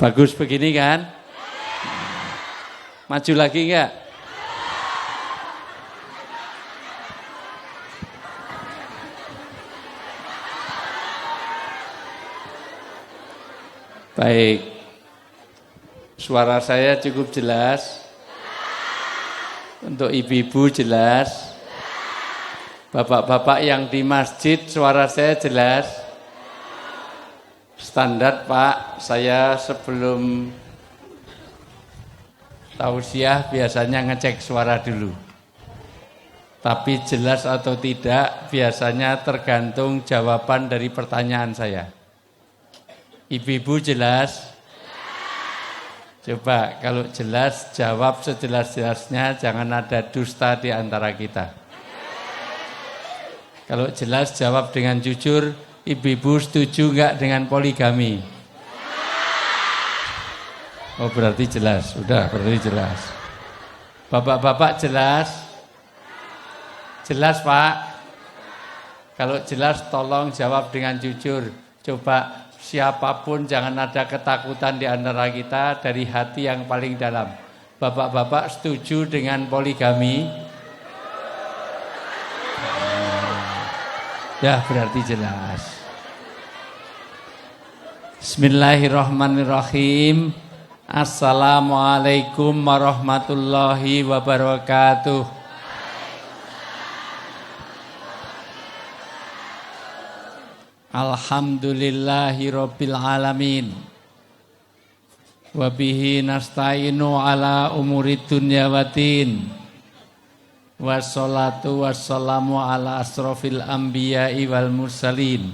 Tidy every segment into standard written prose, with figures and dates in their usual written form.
Bagus begini kan? Maju lagi enggak? Baik. Suara saya cukup jelas? Untuk ibu-ibu jelas? Bapak-bapak yang di masjid suara saya jelas? Standar Pak, saya sebelum tausiah biasanya ngecek suara dulu. Tapi jelas atau tidak biasanya tergantung jawaban dari pertanyaan saya. Ibu-ibu jelas? Coba kalau jelas jawab sejelas-jelasnya, jangan ada dusta di antara kita. Kalau jelas jawab dengan jujur. Ibu-ibu setuju enggak dengan poligami? Oh berarti jelas, sudah berarti jelas. Bapak-bapak jelas? Jelas Pak? Kalau jelas tolong jawab dengan jujur. Coba siapapun jangan ada ketakutan di antara kita dari hati yang paling dalam. Bapak-bapak setuju dengan poligami? Ya berarti jelas. Bismillahirrahmanirrahim. Assalamualaikum warahmatullahi wabarakatuh. Alhamdulillahirabbil alamin. Wa bihi nasta'inu ala umurid dunya waddin. Wassalatu wassalamu ala asrofil anbiya'i wal mursalin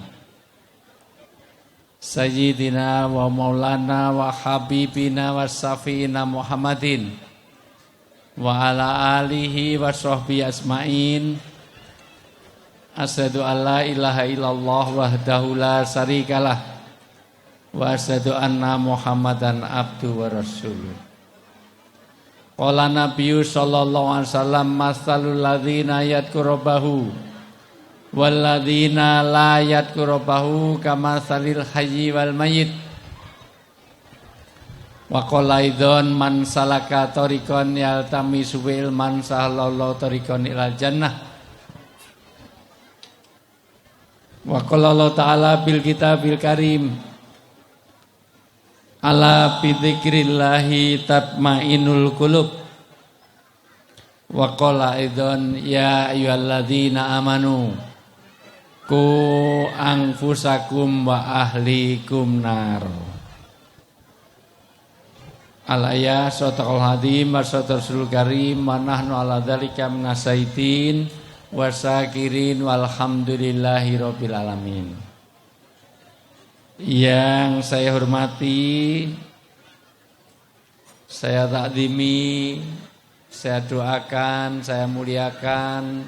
Sayyidina wa maulana wa habibina wa safiina Muhammadin Wa ala alihi wa sahbihi asma'in Asyhadu an la ilaha illallah wahdahu la syarikalah Wa asyhadu anna Muhammadan abdu wa rasuluh. Qala Nabiyyu sallallahu alaihi wasallam masalul ladzina yadhkurubahu wal ladzina la yadhkurubahu kamatsalil hayyi wal mayyit. Wa qala idzon man salaka tariqan yaltamisu ilman sahallallahu tariqan ilal jannah. Wa qala Allah ta'ala bil kitabil karim ala bidzikrillahi tatmainul qulub. Wa qala idzon ya ayyuhalladzina amanu qu anfusakum wa ahlikum nar. Al-ayah sadaqal hadim wa sadaqal karim wa nahnu ala dzalika minasyaitin wasakirin walhamdulillahi rabbil alamin. Yang saya hormati, saya takdimi, saya doakan, saya muliakan,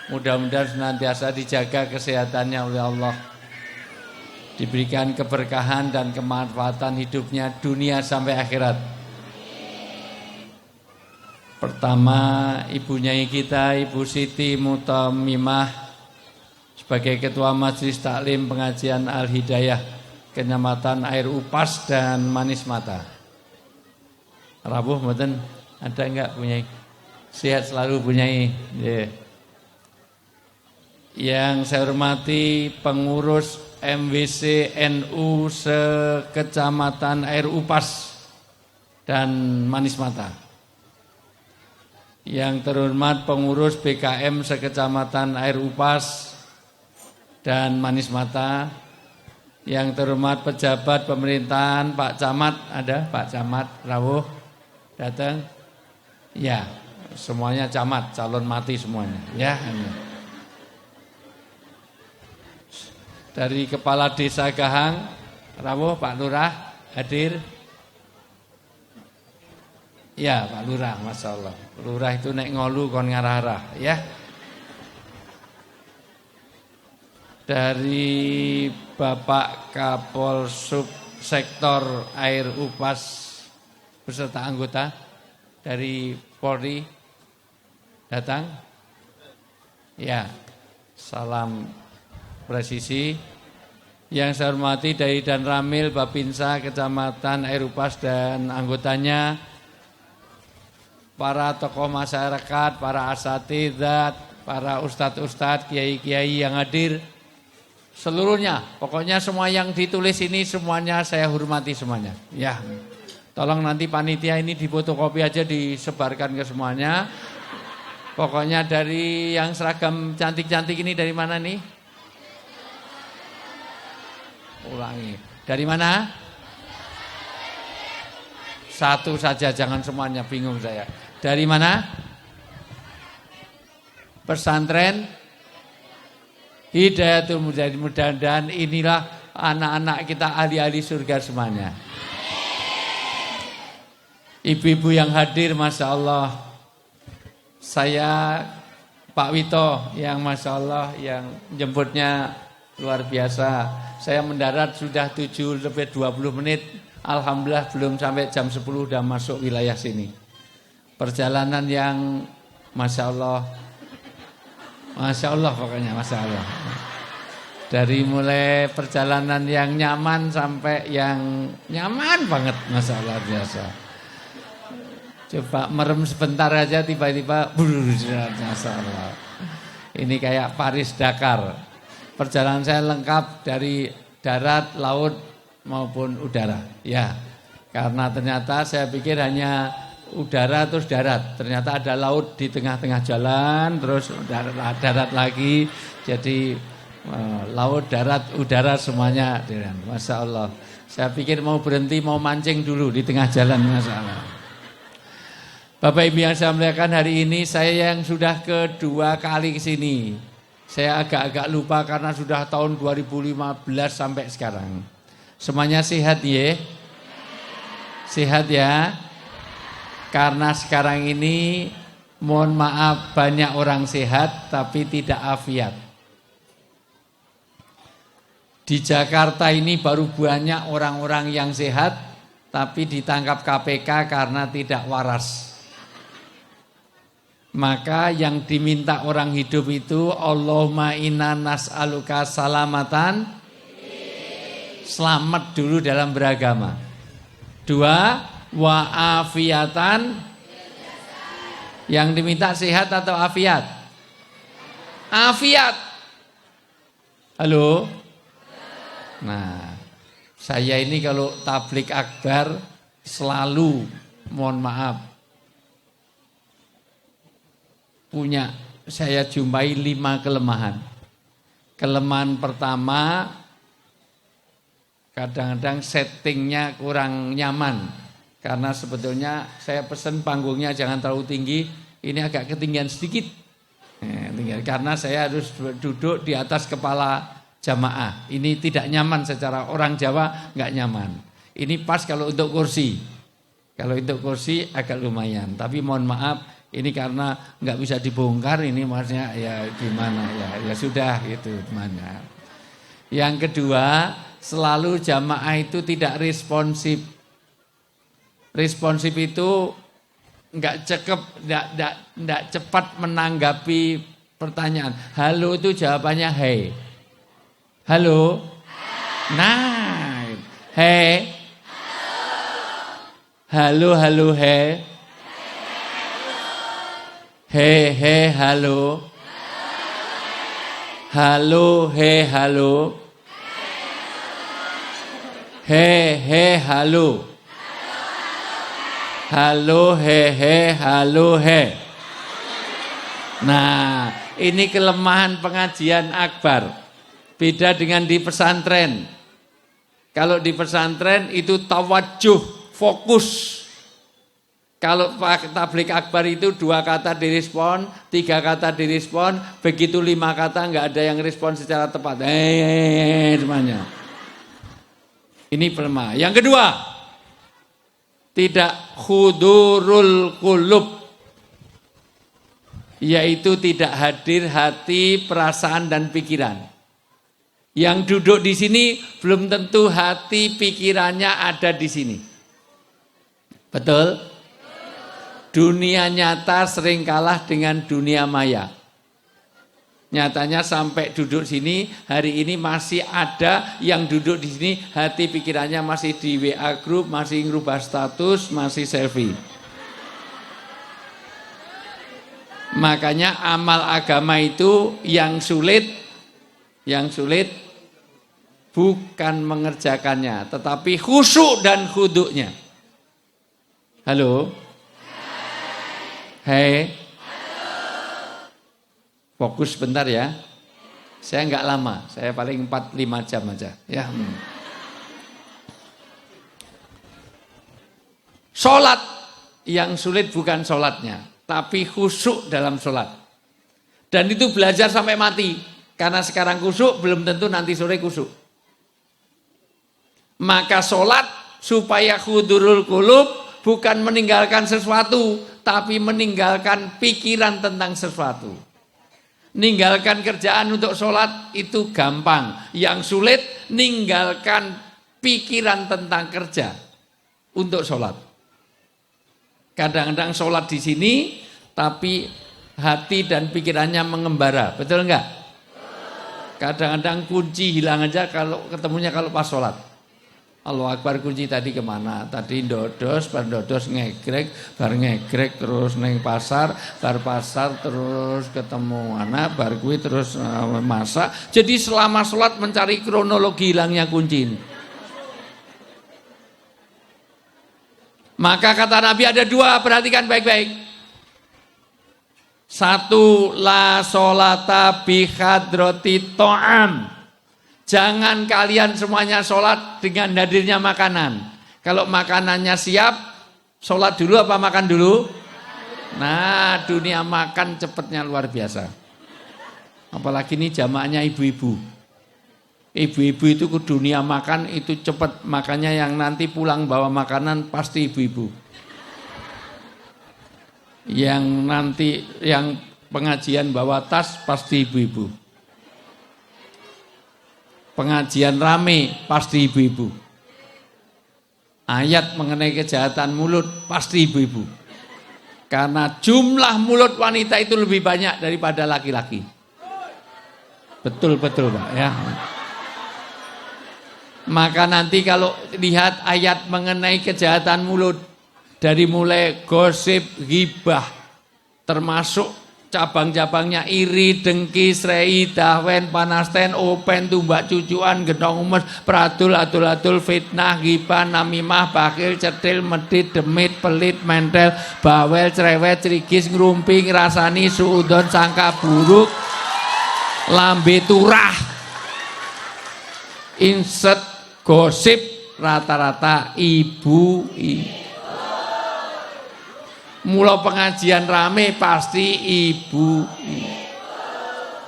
mudah-mudahan senantiasa dijaga kesehatannya oleh Allah, diberikan keberkahan dan kemanfaatan hidupnya dunia sampai akhirat. Pertama, ibunya kita, Ibu Siti Mutamimah, sebagai Ketua Majelis Taklim Pengajian Al-Hidayah Kecamatan Air Upas dan Manis Mata. Rabuh mboten ada enggak punya? Sehat selalu punyai. Yeah. Yang saya hormati pengurus MWC NU sekecamatan Air Upas dan Manis Mata. Yang terhormat pengurus BKM sekecamatan Air Upas dan Manis Mata. Yang terhormat pejabat pemerintahan, Pak Camat, ada Pak Camat Rawuh datang? Ya, semuanya camat, calon mati semuanya. Ya. Dari Kepala Desa Gahang, Rawuh Pak Lurah hadir? Ya, Pak Lurah, Masya Allah. Lurah itu nek ngolu kon ngarah-arah, ya. Dari Bapak Kapolsub Sektor Air Upas beserta anggota dari Polri datang? Ya, salam presisi. Yang saya hormati Dai dan Ramil, Babinsa, Kecamatan Airupas dan anggotanya, para tokoh masyarakat, para asatidzat, para ustadz-ustadz, kiai-kiai yang hadir, seluruhnya, pokoknya semua yang ditulis ini semuanya saya hormati semuanya. Ya, tolong nanti panitia ini difotokopi aja disebarkan ke semuanya. Pokoknya dari yang seragam cantik-cantik ini dari mana nih? Ulangi. Dari mana? Satu saja, jangan semuanya, bingung saya. Dari mana? Pesantren Hidayatul Mujahidin. Mudah-mudahan inilah anak-anak kita ahli-ahli surga semuanya. Ibu-ibu yang hadir, Masya Allah. Saya Pak Wito yang Masya Allah yang jemputnya luar biasa. Saya mendarat sudah 7 lebih 20 menit. Alhamdulillah belum sampai jam 10 sudah masuk wilayah sini. Perjalanan yang Masya Allah. Masya Allah pokoknya, Masya Allah. Dari mulai perjalanan yang nyaman sampai yang nyaman banget, Masya Allah biasa. Coba merem sebentar aja tiba-tiba, Masya Allah. Ini kayak Paris Dakar. Perjalanan saya lengkap dari darat, laut maupun udara. Ya, karena ternyata saya pikir hanya udara terus darat. Ternyata ada laut di tengah-tengah jalan, terus darat lagi. Jadi laut, darat, udara semuanya. Masya Allah. Saya pikir mau berhenti, mau mancing dulu di tengah jalan. Masya Allah. Bapak Ibu yang saya muliakan, hari ini saya yang sudah kedua kali ke sini. Saya agak-agak lupa karena sudah tahun 2015 sampai sekarang. Semuanya sehat ya? Sehat ya? Karena sekarang ini mohon maaf banyak orang sehat tapi tidak afiat. Di Jakarta ini baru banyak orang-orang yang sehat tapi ditangkap KPK karena tidak waras. Maka yang diminta orang hidup itu Allahumma inna nas'aluka salamatan, selamat dulu dalam beragama. 2, wa afiatan, yang diminta sehat atau afiat? Afiat. Halo? Nah, saya ini kalau tablik akbar selalu mohon maaf punya saya jumpai 5 kelemahan. Kelemahan pertama, kadang-kadang settingnya kurang nyaman. Karena sebetulnya saya pesan panggungnya jangan terlalu tinggi, ini agak ketinggian sedikit. Karena saya harus duduk di atas kepala jamaah. Ini tidak nyaman secara orang Jawa, nggak nyaman. Ini pas kalau untuk kursi. Kalau untuk kursi agak lumayan, tapi mohon maaf, ini karena nggak bisa dibongkar, ini maksudnya ya gimana ya sudah gitu mana. Yang kedua, selalu jamaah itu tidak responsif. Responsif itu nggak cepat menanggapi pertanyaan. Halo itu jawabannya hey. Halo. Nah, hey. Halo hey. He halo. Halo he halo. He halo. Halo he halo he. Nah, ini kelemahan pengajian akbar. Beda dengan di pesantren. Kalau di pesantren itu tawajuh, fokus. Kalau tablik akbar itu 2 kata direspon, 3 kata direspon, begitu 5 kata nggak ada yang respon secara tepat. Semuanya. Ini pelemahan. Yang kedua, tidak hudurul qulub, yaitu tidak hadir hati, perasaan dan pikiran. Yang duduk di sini belum tentu hati pikirannya ada di sini. Betul? Dunia nyata sering kalah dengan dunia maya. Nyatanya sampai duduk sini, hari ini masih ada yang duduk di sini, hati pikirannya masih di WA group, masih ngerubah status, masih selfie. Makanya amal agama itu yang sulit bukan mengerjakannya, tetapi khusyuk dan khuduknya. Halo? Hei? Fokus bentar ya. Saya enggak lama, saya paling 4-5 jam aja. Ya. Sholat yang sulit bukan sholatnya, tapi khusyuk dalam sholat. Dan itu belajar sampai mati. Karena sekarang khusyuk, belum tentu nanti sore khusyuk. Maka sholat supaya khudurul qulub bukan meninggalkan sesuatu, tapi meninggalkan pikiran tentang sesuatu. Ninggalkan kerjaan untuk sholat itu gampang. Yang sulit ninggalkan pikiran tentang kerja untuk sholat. Kadang-kadang sholat di sini, tapi hati dan pikirannya mengembara. Betul enggak? Kadang-kadang kunci hilang aja kalau ketemunya kalau pas sholat. Allahu Akbar, kunci tadi kemana? Tadi ndodos, bar ndodos ngegrek, bar ngegrek terus neng pasar, bar pasar terus ketemu anak, bar kuwi terus masak. Jadi selama sholat mencari kronologi hilangnya kunci. Maka kata Nabi ada dua, perhatikan baik-baik. Satu, la sholata bi hadrati ta'am. Jangan kalian semuanya sholat dengan hadirnya makanan. Kalau makanannya siap, sholat dulu apa makan dulu? Nah, dunia makan cepatnya luar biasa. Apalagi ini jamaahnya ibu-ibu. Ibu-ibu itu ke dunia makan itu cepat. Makanya yang nanti pulang bawa makanan pasti ibu-ibu. Yang nanti yang pengajian bawa tas pasti ibu-ibu. Pengajian rame pasti ibu-ibu. Ayat mengenai kejahatan mulut pasti ibu-ibu. Karena jumlah mulut wanita itu lebih banyak daripada laki-laki. Betul-betul Pak ya. Maka nanti kalau lihat ayat mengenai kejahatan mulut, dari mulai gosip, ghibah, termasuk cabang-cabangnya iri, dengki, srei, dahwen, panasten, open, tumbak cucuan, gendong umes, pradul, adul-adul, fitnah, ghibah, namimah, bakil, cetil, medit, demit, pelit, mentel, bawel, cerewet, cerigis, ngerumpi, ngerasani, suudon, sangka buruk, lambe turah, inset, gosip, rata-rata ibu. Mula pengajian rame pasti ibu.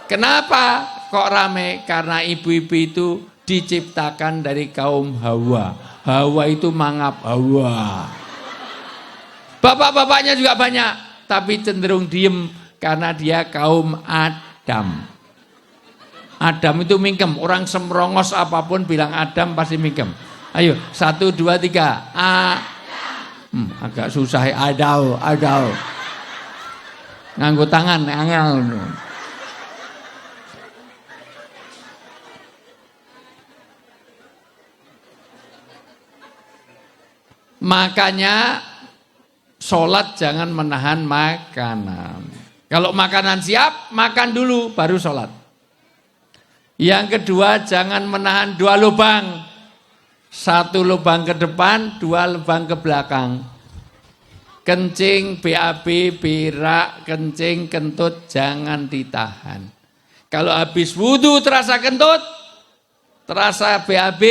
Kenapa kok rame? Karena ibu-ibu itu diciptakan dari kaum Hawa. Hawa itu mangap Hawa. Bapak-bapaknya juga banyak, tapi cenderung diem karena dia kaum Adam. Adam itu mingkem, orang semrongos apapun bilang Adam pasti mingkem. Ayo, 1, 2, 3. Agak susah ya, adau. Nganggo tangan, angel. Makanya sholat jangan menahan makanan. Kalau makanan siap, makan dulu, baru sholat. Yang kedua, jangan menahan 2 lubang. 1 lubang ke depan, 2 lubang ke belakang. Kencing, BAB, berak, kencing, kentut, jangan ditahan. Kalau habis wudhu terasa kentut, terasa BAB,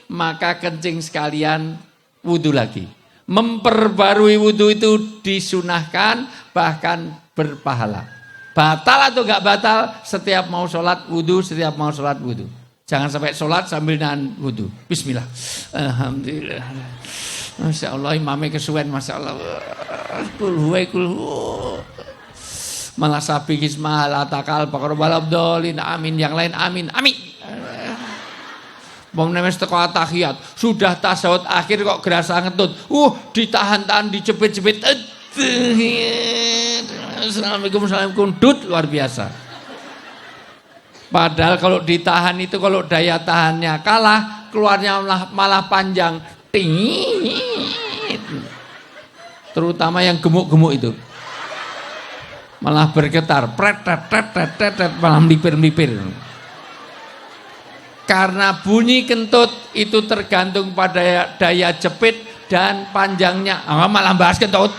maka kencing sekalian wudhu lagi. Memperbarui wudhu itu disunahkan, bahkan berpahala. Batal atau enggak batal, setiap mau sholat wudhu, setiap mau sholat wudhu. Jangan sampai sholat sambil nahan wudhu. Bismillah. Alhamdulillah. Masya Allah, imamnya kesuwen, Masya Allah. Malah sabi kismah, latakal, pakarbalabdolin, amin. Yang lain amin, amin. Bang nemes teko tahiyat, sudah tasawuf akhir kok gerasa ngetut. Ditahan-tahan, dijepit-jepit. Assalamualaikum, dut, luar biasa. Padahal kalau ditahan itu kalau daya tahannya kalah, keluarnya malah panjang. Terutama yang gemuk-gemuk itu. Malah bergetar, malah melipir-melipir. Karena bunyi kentut itu tergantung pada daya jepit dan panjangnya. Malah bahas kentut.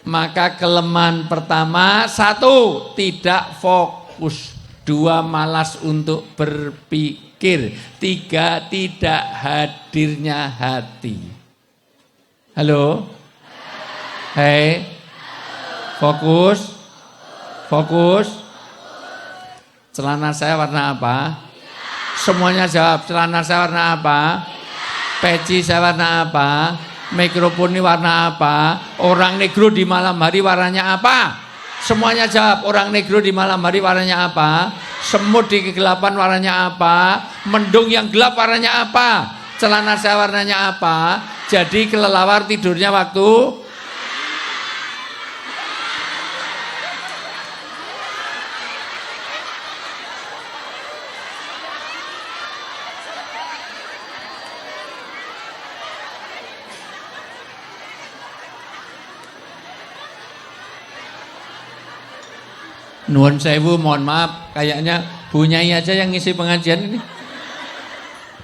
Maka kelemahan pertama, 1, tidak fokus. 2, malas untuk berpikir. 3, tidak hadirnya hati. Halo? Hei? Fokus? Fokus? Celana saya warna apa? Semuanya jawab, celana saya warna apa? Peci saya warna apa? Mikrofon ini warna apa? Orang negro di malam hari warnanya apa? Semuanya jawab. Orang negro di malam hari warnanya apa? Semut di kegelapan warnanya apa? Mendung yang gelap warnanya apa? Celana saya warnanya apa? Jadi kelelawar tidurnya waktu Nuwun sewu, mohon maaf, kayaknya Bu Nyai aja yang ngisi pengajian ini.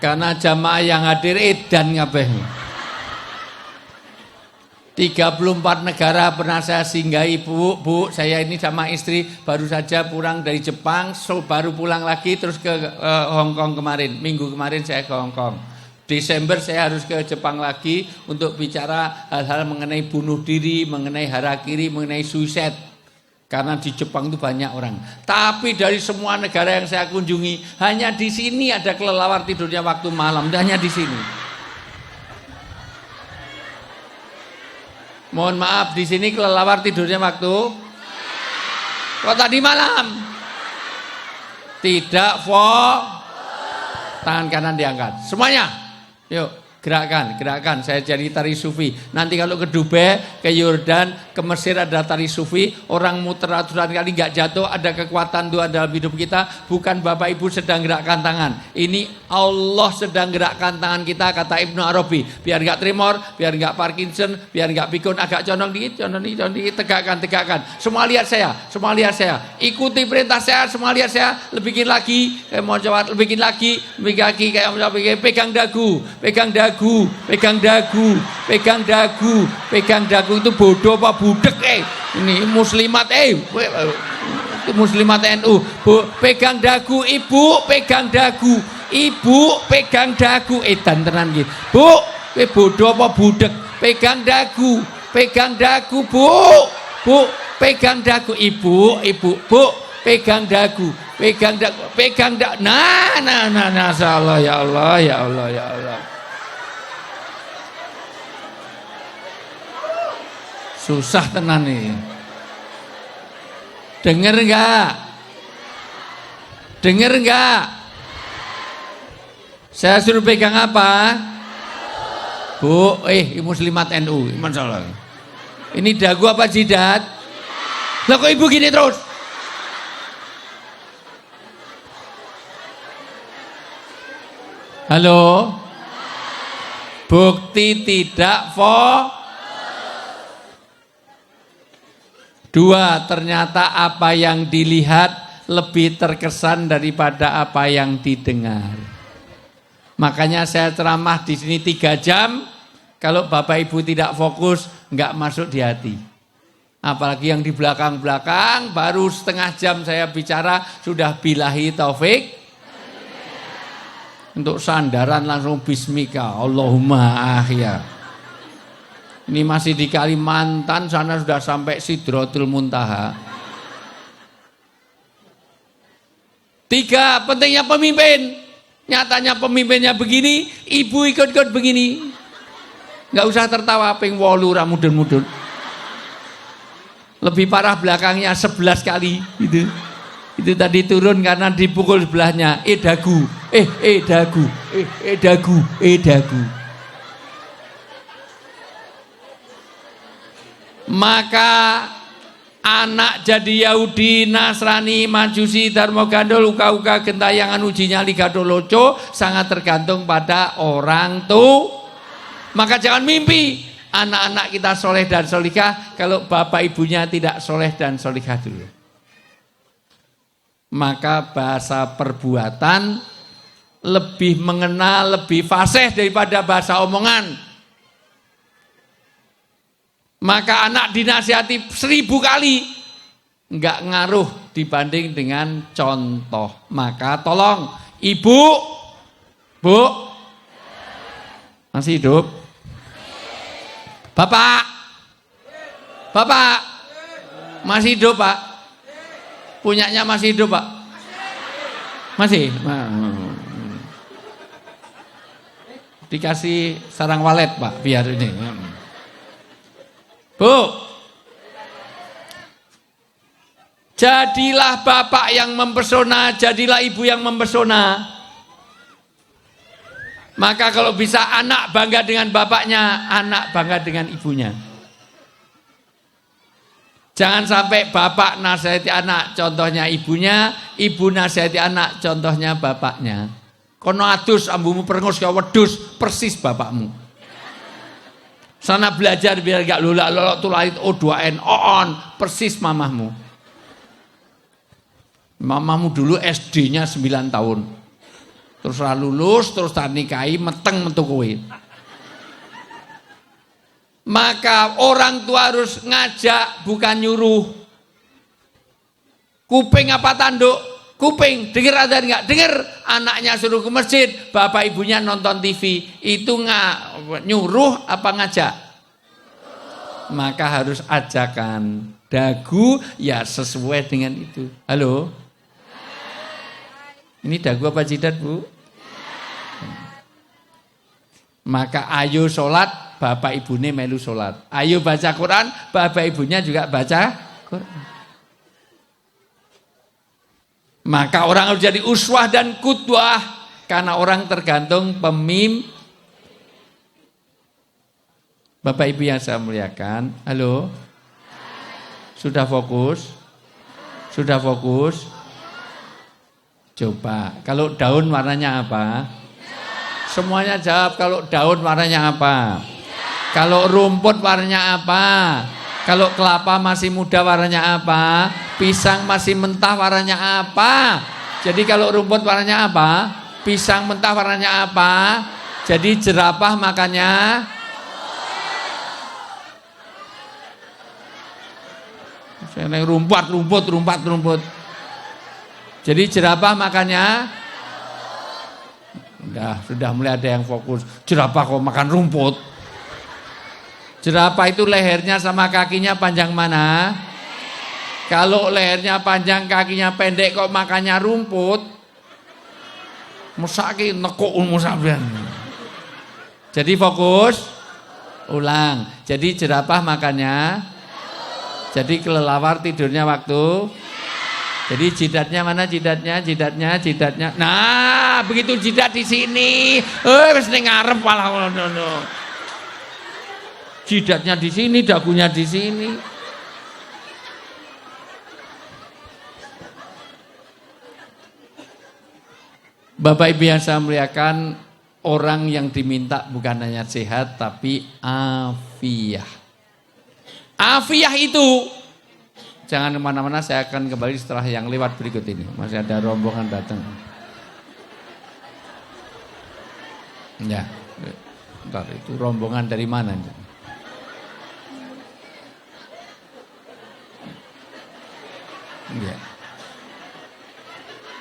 Karena jamaah yang hadir edan kabeh. 34 negara pernah saya singgahi, Bu, saya ini sama istri baru saja pulang dari Jepang, baru pulang lagi terus ke Hong Kong kemarin. Minggu kemarin saya ke Hong Kong. Desember saya harus ke Jepang lagi untuk bicara hal-hal mengenai bunuh diri, mengenai harakiri, mengenai suicide. Karena di Jepang itu banyak orang. Tapi dari semua negara yang saya kunjungi, hanya di sini ada kelelawar tidurnya waktu malam. Hanya di sini. Mohon maaf, di sini kelelawar tidurnya waktu kok tadi malam. Tidak, tangan kanan diangkat. Semuanya. Yuk. Gerakan, saya jadi tari sufi. Nanti kalau ke Dubai, ke Yordan, ke Mesir ada tari sufi. Orang muter ratusan kali nggak jatuh, ada kekuatan Tuhan dalam hidup kita. Bukan Bapak Ibu sedang gerakkan tangan. Ini Allah sedang gerakkan tangan kita, kata Ibnu Arabi. Biar nggak tremor, biar nggak Parkinson, biar nggak pikun, agak condong dikit, tegakkan. Semua lihat saya. Ikuti perintah saya, semua lihat saya. Lebihin lagi, mau jawab, lebihin lagi, kayak mau pegang dagu. Pegang dagu itu bodoh apa budek ini muslimat itu muslimat NU. Pegang dagu, ibu pegang dagu edan tenan iki. Bu, bodoh apa budek? Pegang dagu, Bu, pegang dagu, ibu, Bu, pegang dagu. Nah, salah ya Allah. Susah tenan nih. Dengar enggak? Saya suruh pegang apa? Bu, muslimat NU, masalah. Ini dagu apa jidat? Lah kok ibu gini terus? Halo? Bukti tidak 2, ternyata apa yang dilihat lebih terkesan daripada apa yang didengar. Makanya saya ceramah di sini 3 jam. Kalau Bapak Ibu tidak fokus, nggak masuk di hati. Apalagi yang di belakang-belakang, baru setengah jam saya bicara, sudah billahi taufik. Untuk sandaran langsung bismika, Allahumma ahya. Ini masih di Kalimantan, sana sudah sampai Sidratul Muntaha. 3, pentingnya pemimpin. Nyatanya pemimpinnya begini, ibu ikut-ikut begini. Nggak usah tertawa, ping 8 ra mudun-mudun. Lebih parah belakangnya 11 kali gitu. Itu tadi turun karena dipukul sebelahnya. Dagu. Maka anak jadi Yahudi, Nasrani, Majusi, Dharma Gandol, uka-uka, gentayangan, uji nyali, gadoloco sangat tergantung pada orang tua. Maka jangan mimpi anak-anak kita soleh dan solihah kalau bapak ibunya tidak soleh dan solihah dulu. Maka bahasa perbuatan lebih mengena, lebih fasih daripada bahasa omongan. Maka anak dinasihati 1000 kali enggak ngaruh dibanding dengan contoh. Maka tolong ibu, bu, masih hidup? Bapak, bapak, masih hidup pak? Punyanya masih hidup pak? Masih? Dikasih sarang walet pak biar ini. Bu, jadilah bapak yang mempesona, jadilah ibu yang mempesona. Maka kalau bisa anak bangga dengan bapaknya, anak bangga dengan ibunya. Jangan sampai bapak nasihati anak, contohnya ibunya, ibu nasihati anak, contohnya bapaknya. Kono adus ambumu perengus kaya wedhus, persis bapakmu. Sana belajar biar gak lolak-lolok tulait O2N, on, persis mamahmu. Mamahmu dulu SD-nya 9 tahun. Terus lulus, terus tak nikahi, meteng metu kowe. Maka orang tua harus ngajak, bukan nyuruh. Kuping apa tanduk? Kuping, dengar ada enggak? Dengar. Anaknya suruh ke masjid, bapak ibunya nonton TV. Itu nyuruh apa ngajak? Maka harus ajakan. Dagu ya sesuai dengan itu. Halo? Ini dagu apa jidat, Bu? Maka ayo sholat, bapak ibunya melu sholat. Ayo baca Quran, bapak ibunya juga baca Quran. Maka orang harus jadi uswah dan qudwah. Karena orang tergantung pemimpin. Bapak ibu yang saya muliakan, halo? Sudah fokus? Sudah fokus? Coba, kalau daun warnanya apa? Semuanya jawab, kalau daun warnanya apa? Kalau rumput warnanya apa? Kalau kelapa masih muda warnanya apa? Pisang masih mentah warnanya apa? Jadi kalau rumput warnanya apa? Pisang mentah warnanya apa? Jadi jerapah makannya rumput. Jadi jerapah makannya sudah mulai ada yang fokus. Jerapah kok makan rumput? Jerapah itu lehernya sama kakinya panjang mana? Kalau lehernya panjang, kakinya pendek kok makannya rumput? Musaki nekuk musabian. Jadi fokus, ulang. Jadi jerapah makannya, jadi kelelawar tidurnya waktu. Jadi jidatnya mana jidatnya? Nah, begitu jidat di sini, wis ning ngarep malah ngono. Jidatnya di sini, dagunya di sini. Bapak Ibu yang saya muliakan, orang yang diminta bukan hanya sehat tapi afiah. Afiah itu, jangan kemana-mana, saya akan kembali setelah yang lewat berikut ini. Masih ada rombongan datang. Ya, bentar, itu rombongan dari mana? Ya.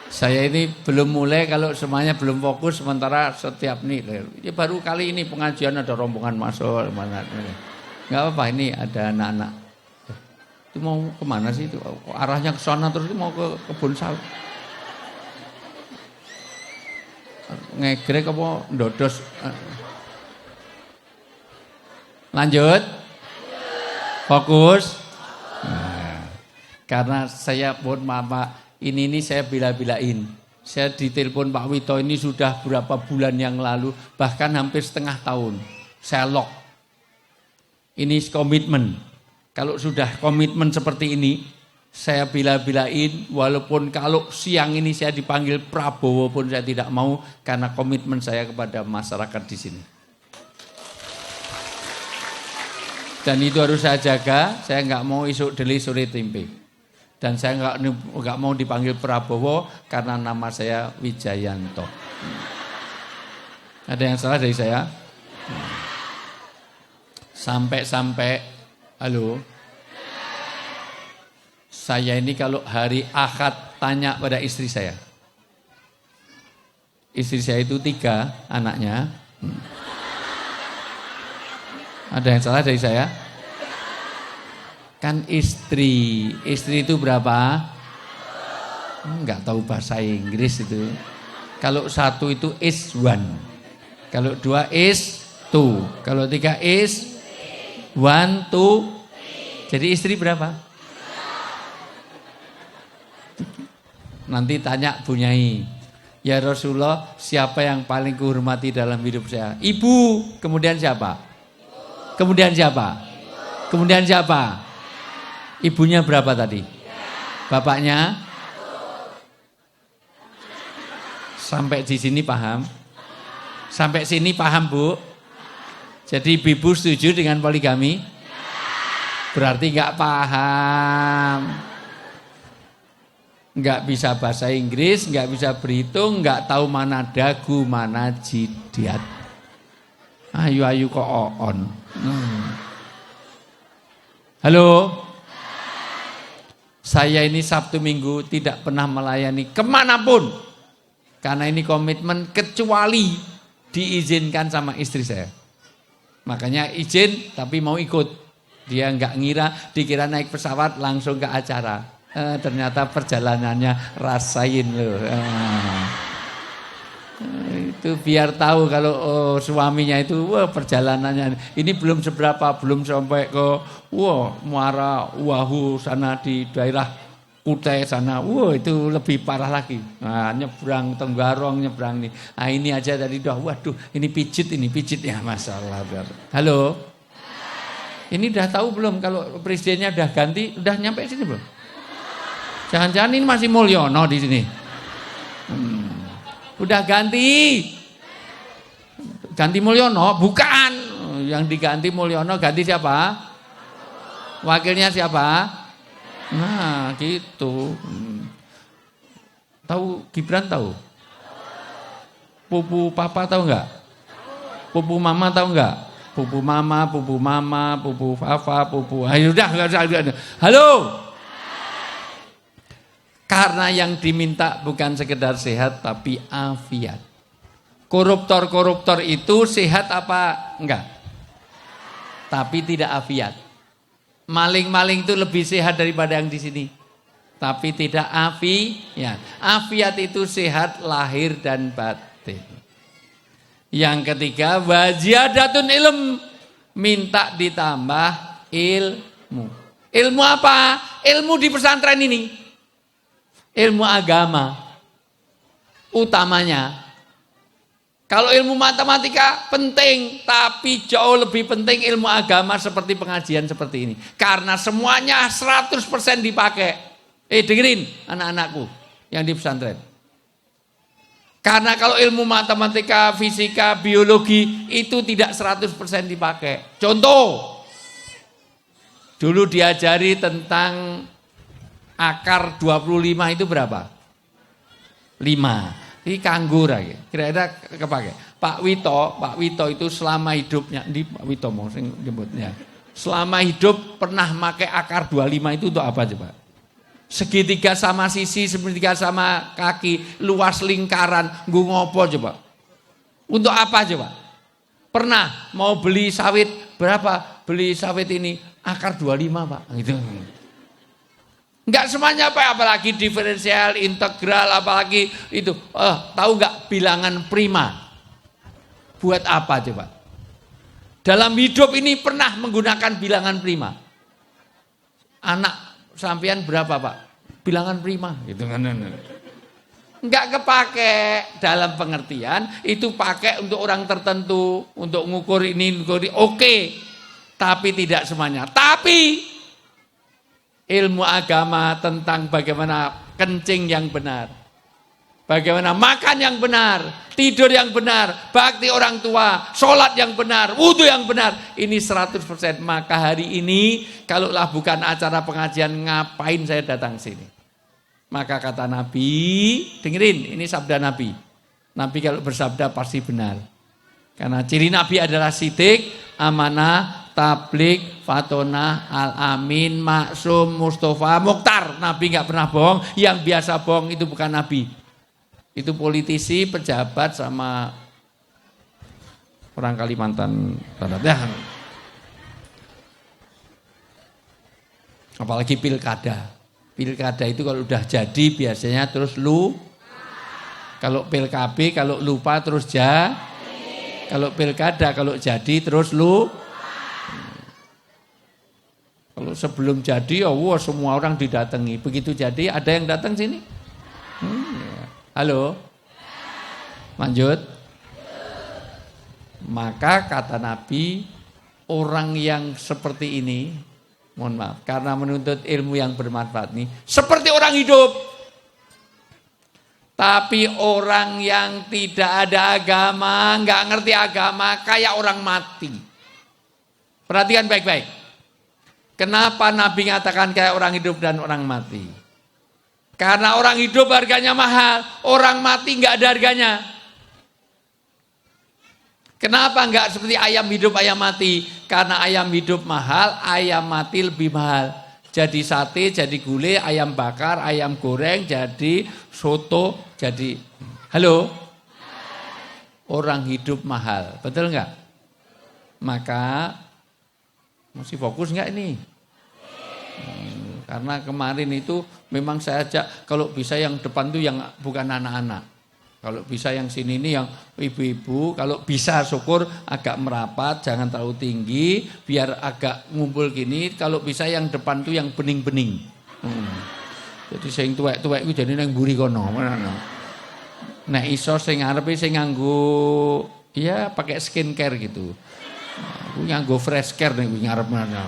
Saya ini belum mulai kalau semuanya belum fokus, sementara setiap nih, ya baru kali ini pengajian ada rombongan masuk mana? Nggak apa-apa, ini ada anak-anak. Itu mau kemana sih itu? Arahnya ke sana terus itu mau ke kebun sawit. Ngegrek apa ndodos? Lanjut. Fokus. Nah, karena saya pun Pak, ini saya bila-bilain. Saya ditelepon Pak Wito ini sudah berapa bulan yang lalu, bahkan hampir setengah tahun. Saya lock. Ini komitmen. Kalau sudah komitmen seperti ini, saya bila-bilain, walaupun kalau siang ini saya dipanggil Prabowo pun saya tidak mau, karena komitmen saya kepada masyarakat di sini. Dan itu harus saya jaga, saya nggak mau isuk deli sore tempe. Dan saya nggak mau dipanggil Prabowo karena nama saya Wijayanto. Ada yang salah dari saya? Sampai-sampai, halo, saya ini kalau hari Ahad tanya pada istri saya. Istri saya itu 3 anaknya. Ada yang salah dari saya? Kan istri itu berapa? Enggak tahu bahasa Inggris itu. Kalau 1 itu is 1. Kalau 2 is 2. Kalau 3 is 1, 2. Jadi istri berapa? Nanti tanya Bu Nyai. Ya Rasulullah, siapa yang paling kuhormati dalam hidup saya? Ibu. Kemudian siapa? Kemudian siapa? Kemudian siapa? Ibunya berapa tadi? Bapaknya? Sampai di sini paham? Sampai sini paham, Bu? Jadi ibu setuju dengan poligami? Berarti enggak paham. Enggak bisa bahasa Inggris, enggak bisa berhitung, enggak tahu mana dagu, mana jidat. Ayu-ayu kok on. Halo. Saya ini Sabtu Minggu tidak pernah melayani kemanapun. Karena ini komitmen kecuali diizinkan sama istri saya. Makanya izin tapi mau ikut. Dia enggak ngira, dikira naik pesawat langsung ke acara. Ternyata perjalanannya rasain loh. Itu biar tahu kalau suaminya itu perjalanannya ini belum seberapa, belum sampai ke Muara Wahu sana di daerah Kutai sana. Itu lebih parah lagi. Nah, nyebrang Tenggarong, nyebrang nih. Nah, ini aja tadi waduh, ini pijit ya masalah. Halo. Ini udah tahu belum kalau presidennya udah ganti, udah nyampe sini belum? Jangan-jangan ini masih Mulyono di sini. Udah ganti Mulyono, bukan. Yang diganti Mulyono, ganti siapa? Wakilnya siapa? Nah, gitu. Tahu Gibran tahu? Pupu Papa tahu enggak? Pupu Mama tahu enggak? Pupu Mama, Pupu Papa, Ayo udah. Halo. Karena yang diminta bukan sekedar sehat tapi afiat. Koruptor itu sehat apa enggak? Tapi tidak afiat. Maling-maling itu lebih sehat daripada yang di sini. Tapi tidak afiat. Afiat itu sehat lahir dan batin. Yang ketiga, wajiadatun ilm. Minta ditambah ilmu. Ilmu apa? Ilmu di pesantren ini. Ilmu agama utamanya. Kalau ilmu matematika penting, tapi jauh lebih penting ilmu agama seperti pengajian seperti ini. Karena semuanya 100% dipakai. Dengerin anak-anakku yang di pesantren. Karena kalau ilmu matematika, fisika, biologi itu tidak 100% dipakai. Contoh, dulu diajari tentang akar 25 itu berapa? 5. Ini kanggo lagi. Kira-kira kepake. Pak Wito itu selama hidupnya, di Pak Wito mau sing nyebutnya. Selama hidup pernah pakai akar 25 itu untuk apa coba? Segitiga sama sisi, segitiga sama kaki, luas lingkaran, nggo ngopo coba? Untuk apa coba? Pernah mau beli sawit, berapa? Beli sawit ini akar 25, Pak. Gitu. Enggak semuanya Pak, apalagi diferensial, integral, apalagi itu. Tahu enggak bilangan prima? Buat apa coba? Dalam hidup ini pernah menggunakan bilangan prima. Anak sampean berapa Pak? Bilangan prima. Gitu kan. Enggak kepake dalam pengertian, itu pakai untuk orang tertentu, untuk ngukur ini, ngukur ini. Oke. Tapi tidak semuanya. Tapi ilmu agama tentang bagaimana kencing yang benar, bagaimana makan yang benar, tidur yang benar, bakti orang tua, sholat yang benar, wudhu yang benar. Ini 100%. Maka hari ini kalaulah bukan acara pengajian, ngapain saya datang sini? Maka kata Nabi, dengerin, ini sabda Nabi. Nabi kalau bersabda pasti benar. Karena ciri Nabi adalah sidik, amanah, tablik, fatonah, al-amin, maksum, mustafa, mukhtar. Nabi nggak pernah bohong. Yang biasa bohong itu bukan Nabi. Itu politisi, pejabat, sama orang Kalimantan Barat. Ya. Apalagi pilkada. Pilkada itu kalau udah jadi biasanya terus kalau PLKB kalau lupa terus kalau pilkada kalau jadi terus kalau sebelum jadi semua orang didatangi. Begitu jadi ada yang datang sini? Halo? Lanjut. Maka kata Nabi, orang yang seperti ini, mohon maaf, karena menuntut ilmu yang bermanfaat ini, seperti orang hidup. Tapi orang yang tidak ada agama, nggak ngerti agama, kayak orang mati. Perhatikan baik-baik. Kenapa Nabi mengatakan kayak orang hidup dan orang mati? Karena orang hidup harganya mahal, orang mati nggak ada harganya. Kenapa nggak seperti ayam hidup, ayam mati? Karena ayam hidup mahal, ayam mati lebih mahal. Jadi sate, jadi gulai, ayam bakar, ayam goreng, jadi soto, jadi... Halo? Orang hidup mahal, betul nggak? Maka, masih fokus nggak ini? Karena kemarin itu memang saya ajak, kalau bisa yang depan tuh yang bukan anak-anak. Kalau bisa yang sini ini yang ibu-ibu, kalau bisa syukur agak merapat, jangan terlalu tinggi, biar agak ngumpul gini. Kalau bisa yang depan tuh yang bening-bening. Jadi sing tuwek-tuwek itu jadi nang mburi kono. Nek iso sing ngarepe sing nganggo ya pakai skincare gitu. Aku nganggo fresh care nek ngarep mana.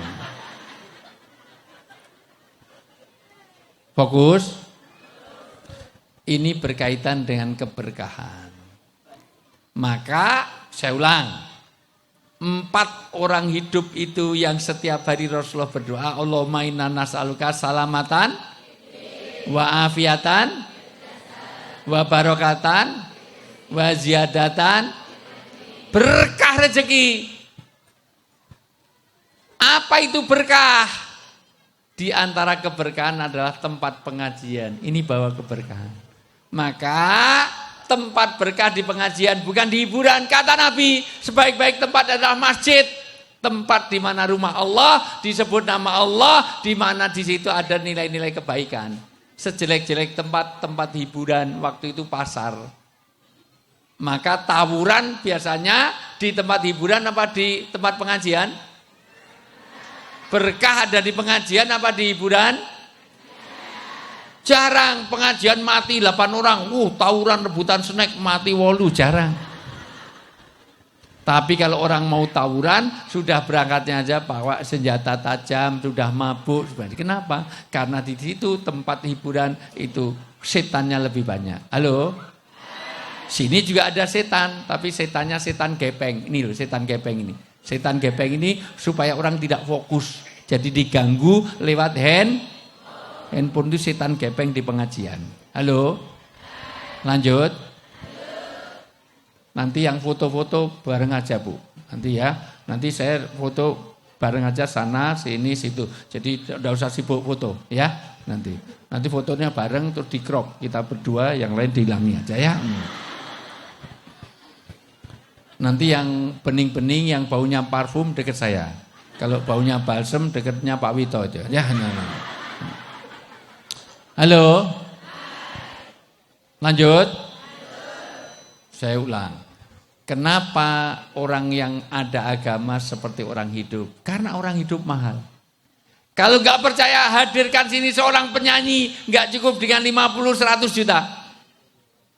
Fokus. Ini berkaitan dengan keberkahan. Maka saya ulang, 4 orang hidup itu yang setiap hari Rasulullah berdoa, Allahumma inna nas'aluka salamatan wa afiatan wa barokatan wa ziyadatan, berkah rezeki. Apa itu berkah? Di antara keberkahan adalah tempat pengajian. Ini bawa keberkahan. Maka tempat berkah di pengajian bukan di hiburan. Kata Nabi, sebaik-baik tempat adalah masjid. Tempat di mana rumah Allah, disebut nama Allah, di mana di situ ada nilai-nilai kebaikan. Sejelek-jelek tempat hiburan, waktu itu pasar. Maka tawuran biasanya di tempat hiburan apa di tempat pengajian? Berkah ada di pengajian apa di hiburan? Jarang pengajian mati 8 orang. Tawuran rebutan snack mati 8, jarang. Tapi kalau orang mau tawuran, sudah berangkatnya aja bawa senjata tajam, sudah mabuk. Kenapa? Karena di situ tempat hiburan itu setannya lebih banyak. Halo? Sini juga ada setan, tapi setannya setan gepeng. Ini loh setan gepeng ini. Setan gepeng ini supaya orang tidak fokus. Jadi diganggu lewat handphone itu setan gepeng di pengajian. Halo? Lanjut. Nanti yang foto-foto bareng aja Bu. Nanti ya. Nanti saya foto bareng aja sana, sini, situ. Jadi tidak usah sibuk foto ya. Nanti fotonya bareng terus di crop. Kita berdua, yang lain dihilangi aja ya. Nanti yang bening-bening, yang baunya parfum dekat saya. Kalau baunya balsem dekatnya Pak Wito aja. Ya, Halo? Lanjut? Saya ulang. Kenapa orang yang ada agama seperti orang hidup? Karena orang hidup mahal. Kalau nggak percaya, hadirkan sini seorang penyanyi. Nggak cukup dengan 50-100 juta.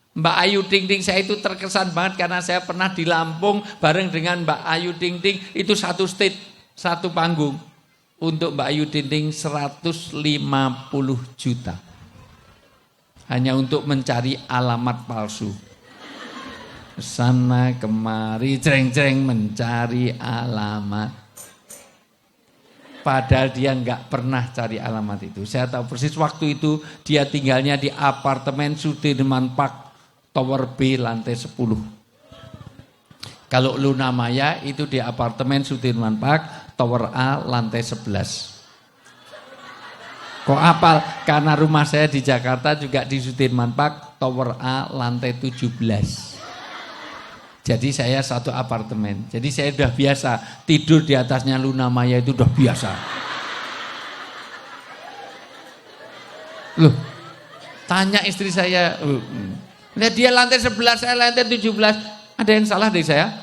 Mbak Ayu Ting Ting, saya itu terkesan banget karena saya pernah di Lampung bareng dengan Mbak Ayu Ting Ting, itu satu stage, satu panggung. untuk Mbak Ayu Tinting 150 juta. Hanya untuk mencari alamat palsu. Sana kemari cereng-cereng mencari alamat. Padahal dia nggak pernah cari alamat itu. Saya tahu persis waktu itu dia tinggalnya di apartemen Sudirman Park Tower B lantai 10. Kalau Luna Maya itu di apartemen Sudirman Park Tower A lantai 11. Kok apal? Karena rumah saya di Jakarta juga di Sudirman Park Tower A lantai 17. Jadi saya satu apartemen. Jadi saya udah biasa tidur di atasnya Luna Maya itu udah biasa. Loh, tanya istri saya, lihat dia lantai 11, saya lantai 17. Ada yang salah dari saya?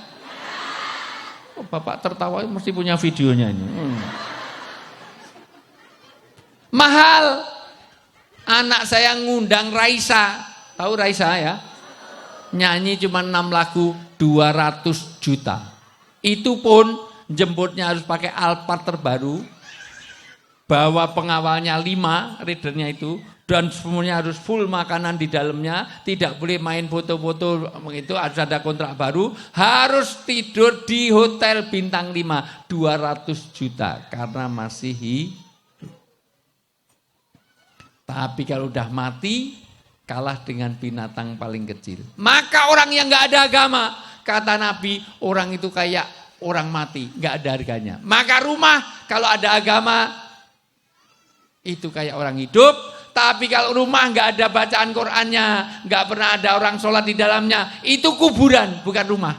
Oh, Bapak tertawa mesti punya videonya ini. Mahal. Anak saya ngundang Raisa. Tahu Raisa ya? Nyanyi cuma 6 lagu 200 juta. Itu pun jemputnya harus pakai Alphard terbaru. Bawa pengawalnya 5, ridernya itu. Dan semuanya harus full makanan di dalamnya. Tidak boleh main foto-foto itu, harus ada kontrak baru. Harus tidur di hotel bintang 5. 200 juta karena masih hidup. Tapi kalau udah mati, kalah dengan binatang paling kecil. Maka orang yang gak ada agama, kata Nabi, orang itu kayak orang mati, gak ada harganya. Maka rumah kalau ada agama, itu kayak orang hidup. Tapi kalau rumah gak ada bacaan Qur'annya, gak pernah ada orang sholat di dalamnya, itu kuburan, bukan rumah.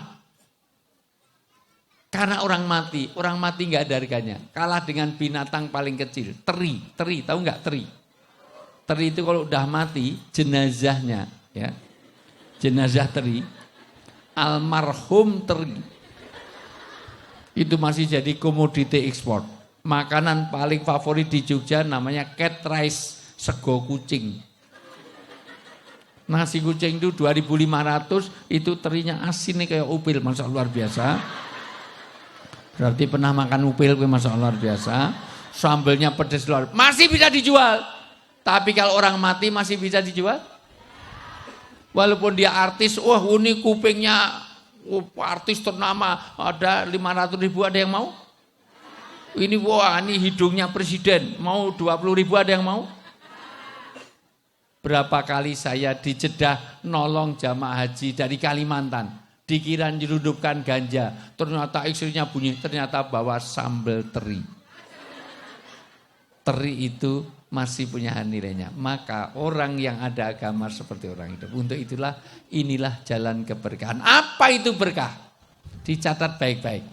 Karena orang mati gak ada harganya. Kalah dengan binatang paling kecil, teri, tahu gak teri? Teri itu kalau udah mati, jenazahnya, ya, jenazah teri, almarhum teri, itu masih jadi komoditi ekspor. Makanan paling favorit di Jogja namanya cat rice, sego kucing. Nasi kucing itu 2.500, itu terinya asin nih kayak upil, masa luar biasa. Berarti pernah makan upil, masa luar biasa. Sambelnya pedes luar, masih bisa dijual. Tapi kalau orang mati masih bisa dijual? Walaupun dia artis, wah ini kupingnya artis ternama, ada 500.000, ada yang mau? Ini wah ini hidungnya presiden, mau 20.000, ada yang mau? Berapa kali saya di Jeddah nolong jamaah haji dari Kalimantan, dikira nyelundupkan ganja, ternyata istrinya bunyi, ternyata bawa sambal teri. Teri itu masih punya nilainya. Maka orang yang ada agama seperti orang hidup. Untuk inilah jalan keberkahan. Apa itu berkah? Dicatat baik-baik.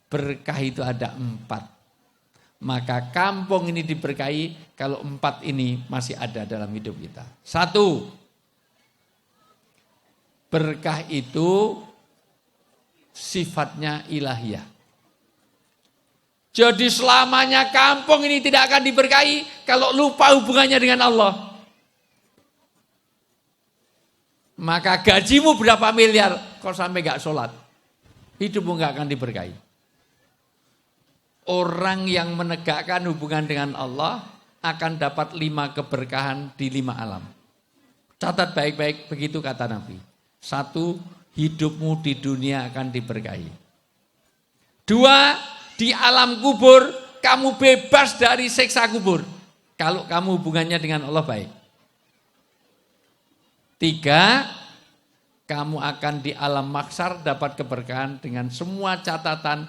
Berkah itu ada 4. Maka kampung ini diberkahi kalau 4 ini masih ada dalam hidup kita. 1. Berkah itu sifatnya ilahiyah. Jadi selamanya kampung ini tidak akan diberkahi kalau lupa hubungannya dengan Allah. Maka gajimu berapa miliar, kalau sampai gak sholat, hidupmu gak akan diberkahi. Orang yang menegakkan hubungan dengan Allah akan dapat 5 keberkahan di 5 alam. Catat baik-baik, begitu kata Nabi. 1, hidupmu di dunia akan diberkahi. 2, di alam kubur, kamu bebas dari siksa kubur. Kalau kamu hubungannya dengan Allah baik. 3, kamu akan di alam mahsyar dapat keberkahan dengan semua catatan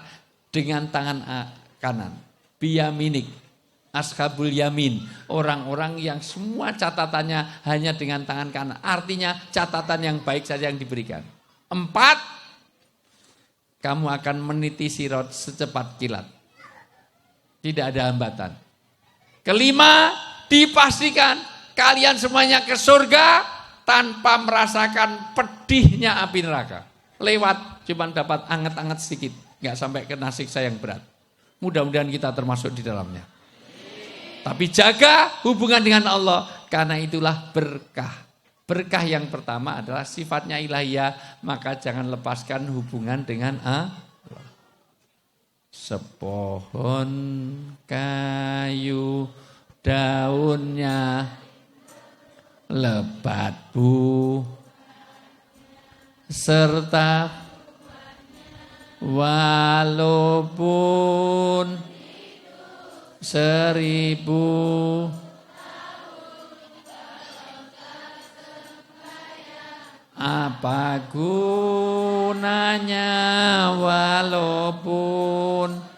dengan tangan kanan. Biyaminik, ashabul yamin. Orang-orang yang semua catatannya hanya dengan tangan kanan. Artinya catatan yang baik saja yang diberikan. 4, kamu akan meniti sirat secepat kilat. Tidak ada hambatan. 5, dipastikan kalian semuanya ke surga tanpa merasakan pedihnya api neraka. Lewat cuma dapat anget-anget sedikit. Gak sampai kena siksa yang berat. Mudah-mudahan kita termasuk di dalamnya. Tapi jaga hubungan dengan Allah. Karena itulah berkah. Berkah yang pertama adalah sifatnya ilahiyah, maka jangan lepaskan hubungan dengan Allah. Sepohon kayu daunnya lebat bu, serta walaupun 1000 apa gunanya walaupun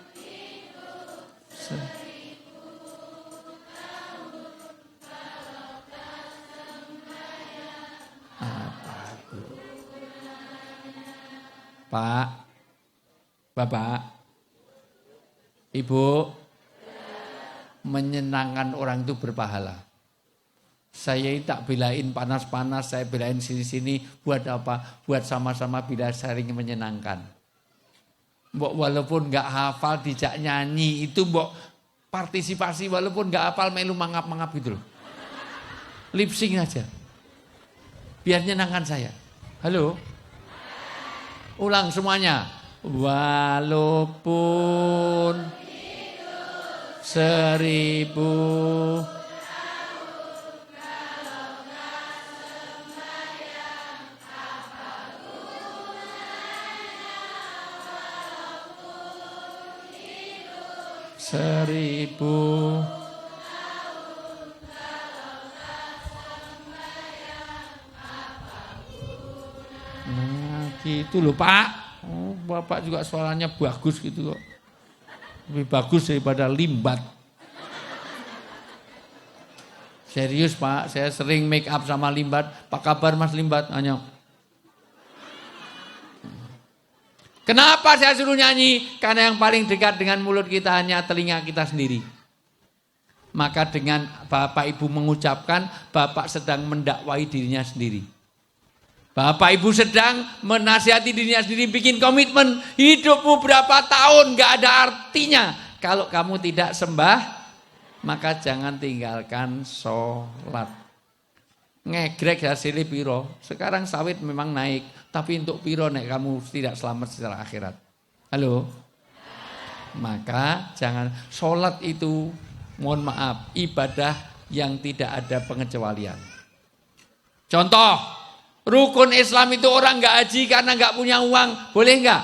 Pak, Bapak, Ibu, menyenangkan orang itu berpahala. Saya tak belain panas-panas, saya belain sini-sini, buat apa? Buat sama-sama bila saling menyenangkan. Mbok walaupun nggak hafal dijak nyanyi, itu mbok partisipasi walaupun nggak hafal melu mangap-mangap gitu loh. Lip sync aja. Biar menyenangkan saya. Halo? Ulang semuanya. Walaupun 1000 Nah gitu loh Pak. Oh, Bapak juga suaranya bagus gitu kok. Lebih bagus daripada Limbat. Serius Pak, saya sering make up sama Limbat. Apa kabar Mas Limbat? Hanya. Kenapa saya suruh nyanyi? Karena yang paling dekat dengan mulut kita hanya telinga kita sendiri. Maka dengan Bapak Ibu mengucapkan, Bapak sedang mendakwai dirinya sendiri. Bapak Ibu sedang menasihati dirinya sendiri, bikin komitmen. Hidupmu berapa tahun gak ada artinya. Kalau kamu tidak sembah, maka jangan tinggalkan sholat. Ngegrek hasilnya piro. Sekarang sawit memang naik. Tapi untuk piro nek kamu tidak selamat secara akhirat. Halo? Maka jangan. Sholat itu, mohon maaf, ibadah yang tidak ada pengecualian. Contoh, rukun Islam itu orang gak haji karena gak punya uang. Boleh gak?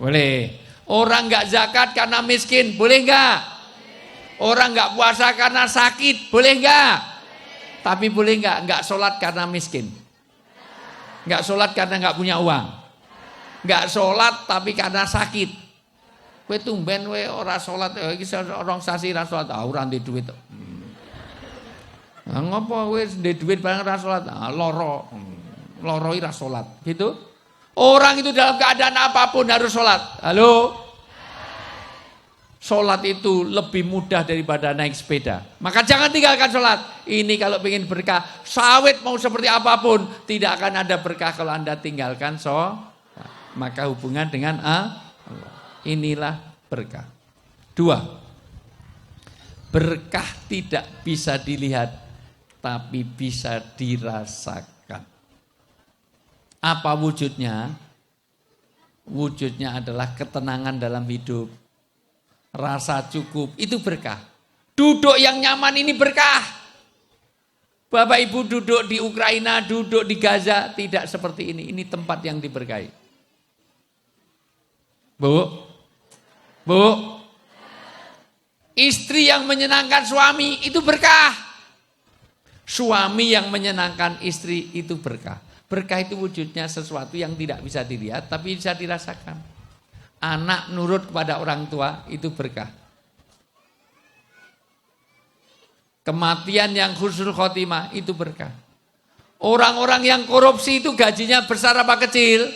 Boleh. Orang gak zakat karena miskin. Boleh gak? Orang gak puasa karena sakit. Boleh gak? Tapi boleh gak sholat karena miskin? Gak sholat karena gak punya uang. Gak sholat tapi karena sakit. Kowe tumben kowe ora sholat, iki orang sasi ra sholat, ora ndek duit. Nah, ngopo kowe ndek duit barang ra sholat? Loro. Loro ra sholat. Gitu. Orang itu dalam keadaan apapun harus sholat. Halo? Sholat itu lebih mudah daripada naik sepeda. Maka jangan tinggalkan sholat. Ini kalau ingin berkah, sawit mau seperti apapun, tidak akan ada berkah kalau Anda tinggalkan sholat. Maka hubungan dengan Allah. Inilah berkah. 2. Berkah tidak bisa dilihat, tapi bisa dirasakan. Apa wujudnya? Wujudnya adalah ketenangan dalam hidup. Rasa cukup, itu berkah. Duduk yang nyaman ini berkah. Bapak Ibu duduk di Ukraina, duduk di Gaza, tidak seperti ini. Ini tempat yang diberkahi. Bu, istri yang menyenangkan suami itu berkah. Suami yang menyenangkan istri itu berkah. Berkah itu wujudnya sesuatu yang tidak bisa dilihat, tapi bisa dirasakan. Anak nurut kepada orang tua itu berkah. Kematian yang husnul khotimah itu berkah. Orang-orang yang korupsi itu gajinya besar apa kecil?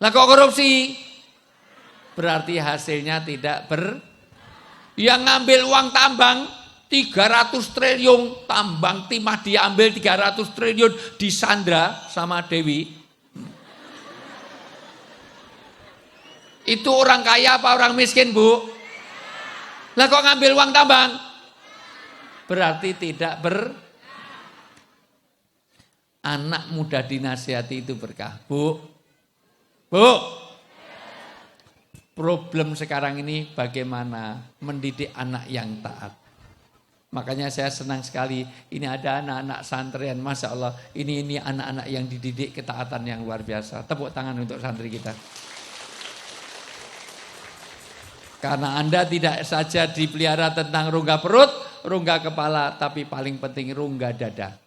Lah kok korupsi? Berarti hasilnya tidak Yang ngambil uang tambang 300 triliun, tambang timah diambil 300 triliun, disandra sama Dewi. Itu orang kaya apa orang miskin, Bu? Lah kok ngambil uang tambang? Berarti tidak Anak muda dinasihati itu berkah, Bu. Problem sekarang ini bagaimana mendidik anak yang taat. Makanya saya senang sekali, ini ada anak-anak santri, Masya Allah, ini anak-anak yang dididik ketaatan yang luar biasa. Tepuk tangan untuk santri kita. Karena Anda tidak saja dipelihara tentang rongga perut, rongga kepala, tapi paling penting rongga dada.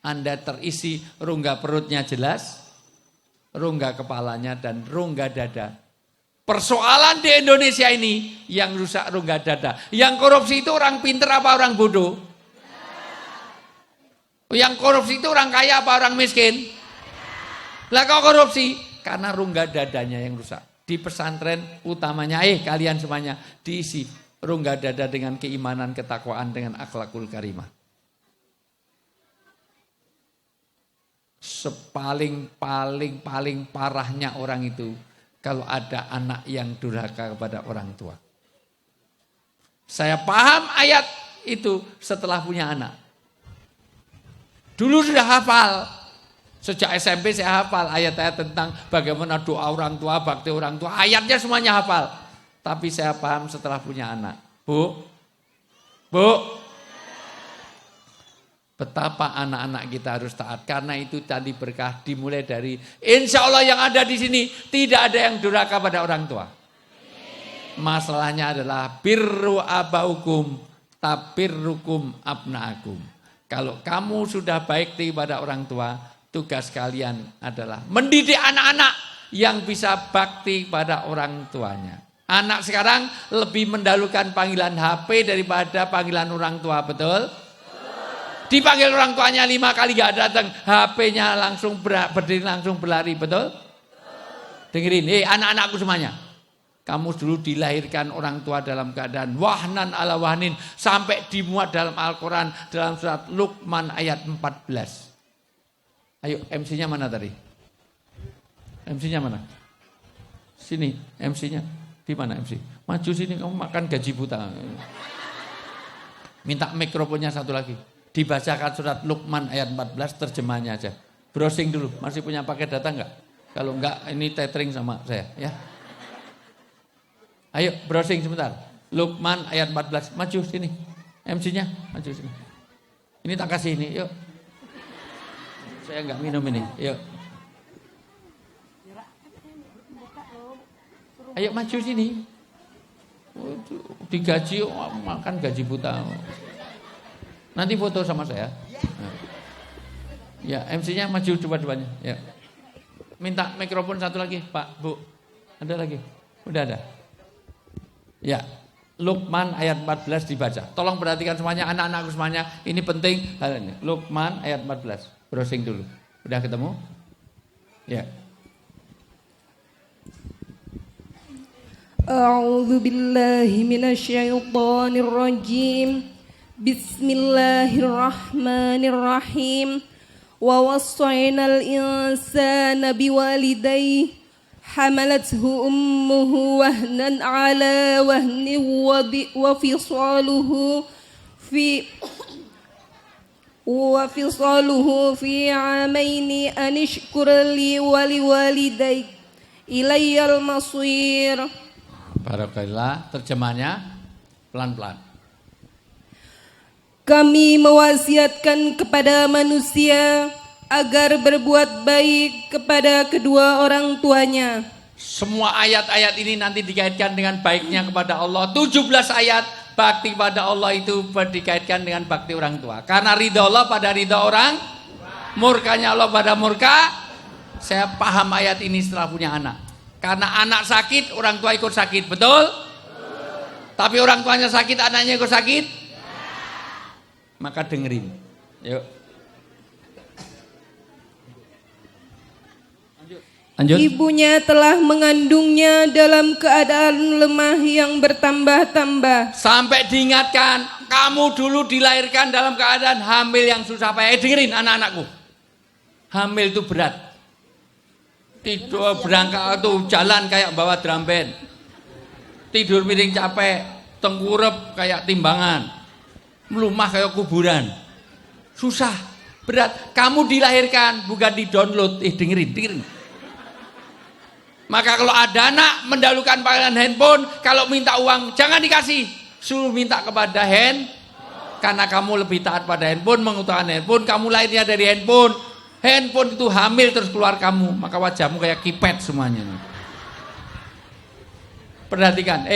Anda terisi rongga perutnya jelas, rongga kepalanya dan rongga dada. Persoalan di Indonesia ini yang rusak rongga dada. Yang korupsi itu orang pinter apa orang bodoh? Yang korupsi itu orang kaya apa orang miskin? Lah kok korupsi? Karena rongga dadanya yang rusak. Di pesantren utamanya, kalian semuanya diisi rongga dada dengan keimanan, ketakwaan, dengan akhlakul karimah. Paling parahnya orang itu kalau ada anak yang durhaka kepada orang tua. Saya paham ayat itu setelah punya anak. Dulu sudah hafal. Sejak SMP saya hafal ayat-ayat tentang bagaimana doa orang tua, bakti orang tua. Ayatnya semuanya hafal. Tapi saya paham setelah punya anak. Bu, betapa anak-anak kita harus taat. Karena itu tadi berkah dimulai dari insya Allah yang ada di sini tidak ada yang durhaka pada orang tua. Masalahnya adalah birru abaukum tabirrukum abnaakum. Kalau kamu sudah baik kepada orang tua, tugas kalian adalah mendidik anak-anak yang bisa bakti pada orang tuanya. Anak sekarang lebih mendahulukan panggilan HP daripada panggilan orang tua, betul? Dipanggil orang tuanya 5 kali gak datang, HP-nya langsung berdiri langsung berlari, betul? Dengerin, anak-anakku semuanya. Kamu dulu dilahirkan orang tua dalam keadaan wahnan ala wahnin, sampai dimuat dalam Al-Quran dalam surat Luqman ayat 14. Ayo, MC-nya mana tadi? MC-nya mana? Sini, MC-nya. Di mana MC? Maju sini, kamu makan gaji buta. Minta mikrofonnya satu lagi. Dibacakan surat Luqman ayat 14, terjemahnya aja. Browsing dulu, masih punya paket data enggak? Kalau enggak, ini tethering sama saya, ya. Ayo, browsing sebentar. Luqman ayat 14, maju sini. MC-nya, maju sini. Ini tak kasih ini, yuk. Saya enggak minum ini, yuk. Ayo maju sini. Digaji, makan gaji buta. Nanti foto sama saya. Ya, MC-nya maju dua-duanya. Ya. Minta mikrofon satu lagi, Pak, Bu. Ada lagi? Udah ada. Ya, Luqman ayat 14 dibaca. Tolong perhatikan semuanya, anak-anakku semuanya. Ini penting hal ini. Luqman ayat 14. Browsing dulu. Udah ketemu? Ya. A'udzu billahi minasyaitonir rajim. Bismillahirrahmanirrahim. Wa wassaynal insana biwalidayhi hamalathu ummuhu wahnan ala wahnin wa fisaluhu fi 'amaini an ishkur li wa liwalidayk ilayyal masir. Barakallah, terjemahnya pelan-pelan. Kami mewasiatkan kepada manusia agar berbuat baik kepada kedua orang tuanya. Semua ayat-ayat ini nanti dikaitkan dengan baiknya kepada Allah. 17 ayat bakti pada Allah itu dikaitkan dengan bakti orang tua. Karena ridha Allah pada ridha orang, murkanya Allah pada murka. Saya paham ayat ini setelah punya anak. Karena anak sakit, orang tua ikut sakit, betul? Tapi orang tuanya sakit, anaknya ikut sakit? Maka dengerin. Yuk. Lanjut. Ibunya telah mengandungnya dalam keadaan lemah yang bertambah-tambah. Sampai diingatkan, kamu dulu dilahirkan dalam keadaan hamil yang susah payah. Dengerin anak-anakku. Hamil itu berat. Tidur berangkat tuh jalan kayak bawa drum band. Tidur miring capek, tengkurap kayak timbangan. Melumah kayak kuburan. Susah, berat. Kamu dilahirkan bukan di-download. Dengerin. Maka kalau ada anak mendahulukan panggilan handphone, kalau minta uang jangan dikasih, suruh minta kepada karena kamu lebih taat pada handphone, mengutamakan handphone, kamu lahirnya dari handphone. Handphone itu hamil terus keluar kamu, maka wajahmu kayak kipet semuanya. Perhatikan,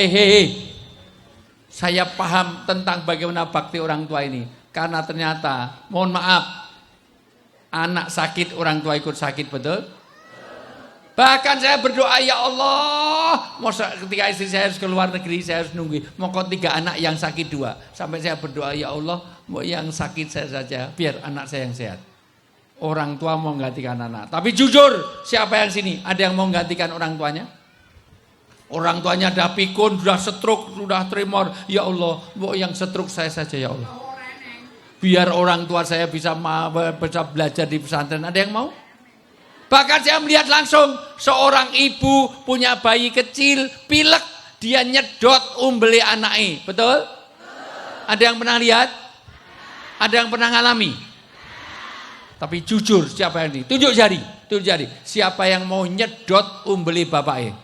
saya paham tentang bagaimana bakti orang tua ini. Karena ternyata, mohon maaf, anak sakit, orang tua ikut sakit, betul? Bahkan saya berdoa, ya Allah, masa ketika istri saya harus keluar negeri, saya harus nunggu. Maka 3 anak yang sakit 2. Sampai saya berdoa, ya Allah, mau yang sakit saya saja, biar anak saya yang sehat. Orang tua mau menggantikan anak. Tapi jujur, siapa yang sini? Ada yang mau menggantikan orang tuanya? Orang tuanya sudah pikun, sudah stroke, sudah tremor. Ya Allah, mau yang stroke saya saja ya Allah. Biar orang tua saya bisa belajar di pesantren. Ada yang mau? Bahkan saya melihat langsung seorang ibu punya bayi kecil, pilek, dia nyedot umbeli anaknya. Betul? Ada yang pernah lihat? Ada yang pernah ngalami? Tapi jujur, siapa yang ini? Tunjuk jari. Siapa yang mau nyedot umbeli bapaknya?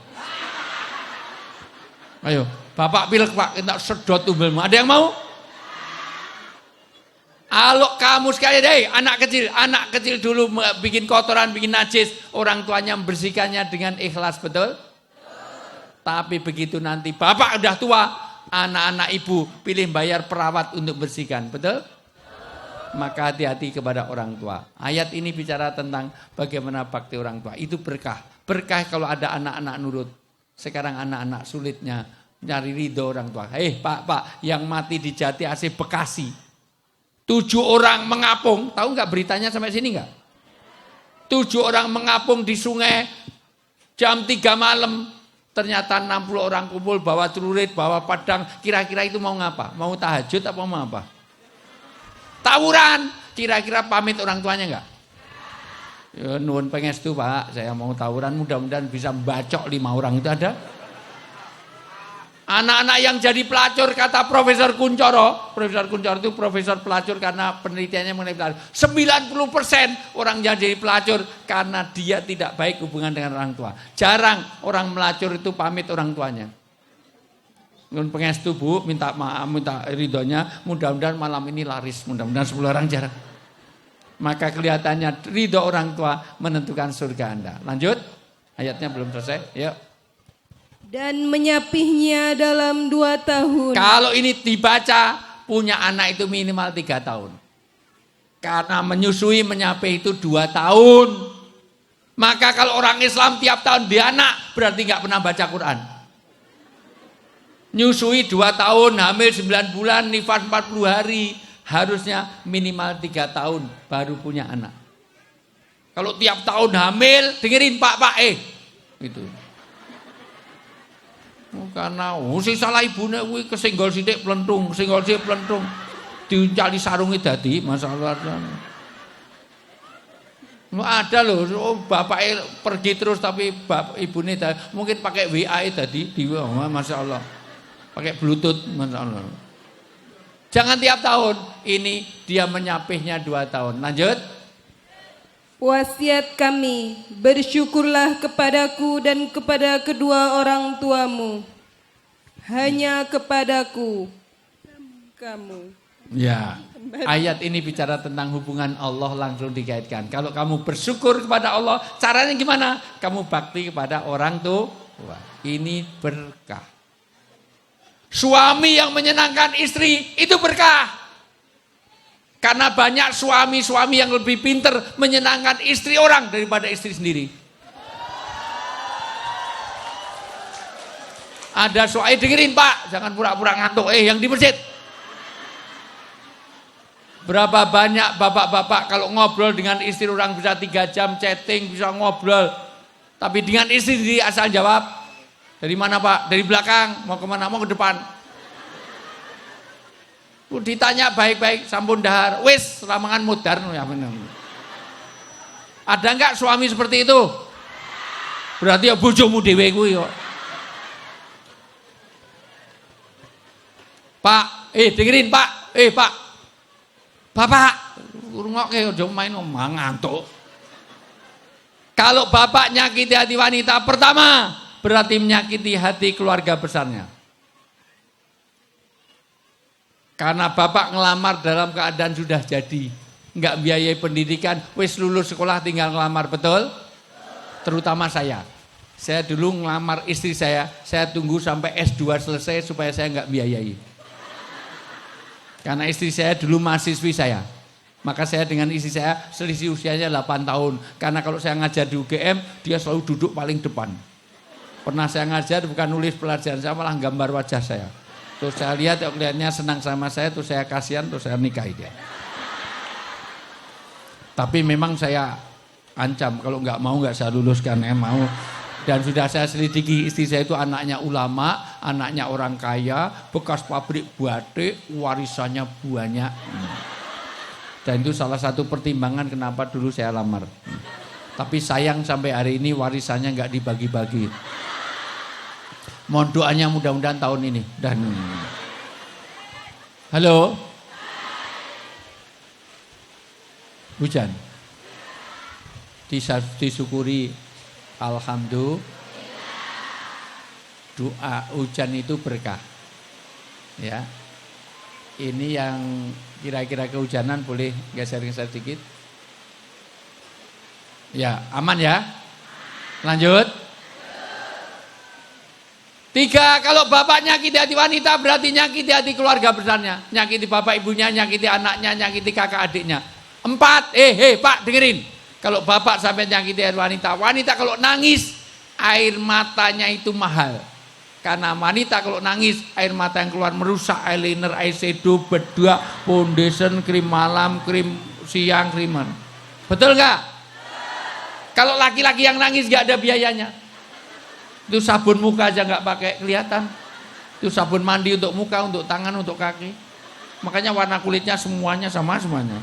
Ayo, bapak pilek pak, kita sedot umbelmu. Ada yang mau? Kalau kamu sekali deh, anak kecil dulu bikin kotoran, bikin najis, orang tuanya membersihkannya dengan ikhlas, betul? Tapi begitu nanti bapak udah tua, anak-anak ibu pilih bayar perawat untuk bersihkan, betul? Maka hati-hati kepada orang tua. Ayat ini bicara tentang bagaimana bakti orang tua. Itu berkah. Berkah kalau ada anak-anak nurut. Sekarang anak-anak sulitnya nyari ridho orang tua. Pak, yang mati di Jati AC Bekasi. 7 orang mengapung. Tahu nggak beritanya sampai sini nggak? 7 orang mengapung di sungai. Jam 3 malam. Ternyata 60 orang kumpul bawa celurit, bawa padang. Kira-kira itu mau ngapa? Mau tahajud apa mau apa? Tawuran. Kira-kira pamit orang tuanya nggak? Ya, nuwun pengestu Pak, saya mau tawuran, mudah-mudahan bisa membacok 5 orang itu ada. Anak-anak yang jadi pelacur, kata Profesor Kuncoro itu profesor pelacur karena penelitiannya mengenai pelacur. 90% orang yang jadi pelacur karena dia tidak baik hubungan dengan orang tua. Jarang orang melacur itu pamit orang tuanya. Nuwun pengestu Bu, minta maaf, minta ridhonya, mudah-mudahan malam ini laris, mudah-mudahan 10 orang jarang. Maka kelihatannya ridho orang tua menentukan surga Anda. Lanjut, ayatnya belum selesai. Yuk. Dan menyapihnya dalam 2 tahun. Kalau ini dibaca, punya anak itu minimal 3 tahun. Karena menyusui menyapih itu 2 tahun. Maka kalau orang Islam tiap tahun dia anak, berarti nggak pernah baca Quran. Nyusui 2 tahun, hamil 9 bulan, nifas 40 hari. Harusnya minimal 3 tahun baru punya anak. Kalau tiap tahun hamil, dengerin Pak, gitu. Karena sing salah ibune kuwi kesenggol sithik plentung, diuncali sarunge dadi masalah. Ada loh, bapaknya pergi terus tapi ibune mungkin pakai WA tadi di Masya Allah. Pakai Bluetooth, Masya Allah. Jangan tiap tahun, ini dia menyapihnya 2 tahun. Lanjut. Wasiat kami, bersyukurlah kepadaku dan kepada kedua orang tuamu. Hanya kepadaku, kamu. Ya, ayat ini bicara tentang hubungan Allah langsung dikaitkan. Kalau kamu bersyukur kepada Allah, caranya gimana? Kamu bakti kepada orang tua. Ini berkah. Suami yang menyenangkan istri itu berkah. Karena banyak suami-suami yang lebih pintar menyenangkan istri orang daripada istri sendiri. Ada suami, dengerin Pak, jangan pura-pura ngantuk. Yang di masjid. Berapa banyak bapak-bapak kalau ngobrol dengan istri orang bisa 3 jam chatting, bisa ngobrol. Tapi dengan istri sendiri asal jawab. Dari mana Pak? Dari belakang. Mau kemana? Mau ke depan. Ditanya baik-baik, sampun dahar. Wis, ramangan mudar. Ada enggak suami seperti itu? Berarti ya bojomu dhewe kuwi kok. Pak, dengerin Pak. Pak. Bapak, rungokke aja main ngomong ngantuk. Kalau bapak nyakiti hati wanita, pertama berarti menyakiti hati keluarga besarnya. Karena bapak ngelamar dalam keadaan sudah jadi, nggak biayai pendidikan, wis lulus sekolah tinggal ngelamar, betul? Terutama saya. Saya dulu ngelamar istri saya tunggu sampai S2 selesai supaya saya nggak biayai. Karena istri saya dulu mahasiswi saya. Maka saya dengan istri saya selisih usianya 8 tahun. Karena kalau saya ngajar di UGM, dia selalu duduk paling depan. Pernah saya ngajar bukan nulis pelajaran, saya malah gambar wajah saya. Terus saya lihat, kelihatannya senang sama saya, terus saya kasihan, terus saya nikahi dia. Tapi memang saya ancam, kalau nggak mau nggak saya luluskan, mau. Dan sudah saya selidiki, istri saya itu anaknya ulama, anaknya orang kaya, bekas pabrik batik, warisannya banyak. Dan itu salah satu pertimbangan kenapa dulu saya lamar. Tapi sayang sampai hari ini warisannya nggak dibagi-bagi. Mohon doanya mudah-mudahan tahun ini. Dan halo, hujan. Disyukuri. Alhamdulillah, doa hujan itu berkah. Ya, ini yang kira-kira kehujanan boleh geser-geser dikit. Ya, aman ya. Lanjut. 3, kalau bapak nyakiti hati wanita berarti nyakiti hati keluarga besarnya, nyakiti bapak ibunya, nyakiti anaknya, nyakiti kakak adiknya. 4, Pak dengerin. Kalau bapak sampai nyakiti air wanita, wanita kalau nangis, air matanya itu mahal. Karena wanita kalau nangis, air mata yang keluar merusak eyeliner, eyeshadow, bedak, foundation, krim malam, krim siang, kriman. Betul nggak? Kalau laki-laki yang nangis nggak ada biayanya. Itu sabun muka aja nggak pakai kelihatan. Itu sabun mandi untuk muka, untuk tangan, untuk kaki. Makanya warna kulitnya semuanya sama semuanya.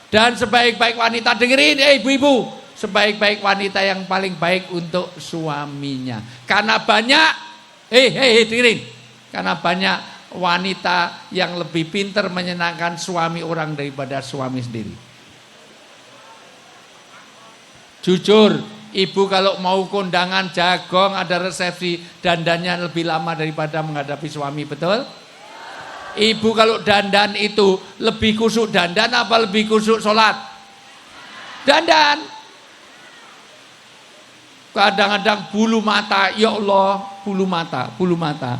Dan sebaik-baik wanita, dengerin ibu-ibu, sebaik-baik wanita yang paling baik untuk suaminya. Karena banyak, dengerin, karena banyak wanita yang lebih pintar menyenangkan suami orang daripada suami sendiri. Jujur, ibu kalau mau kondangan jagong, ada resepsi, dandannya lebih lama daripada menghadapi suami, betul? Ibu kalau dandan itu lebih kusuk dandan apa lebih kusuk sholat? Dandan. Kadang-kadang bulu mata, ya Allah, bulu mata.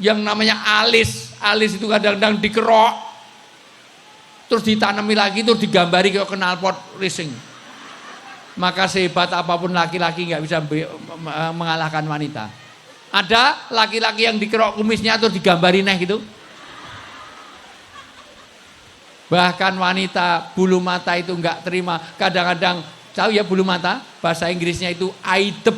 Yang namanya alis itu kadang-kadang dikerok, terus ditanami lagi, terus digambari kayak knalpot racing. Maka sehebat apapun laki-laki nggak bisa mengalahkan wanita. Ada laki-laki yang dikerok kumisnya terus digambari neh gitu. Bahkan wanita bulu mata itu enggak terima. Kadang-kadang, tahu ya bulu mata? Bahasa Inggrisnya itu aidep.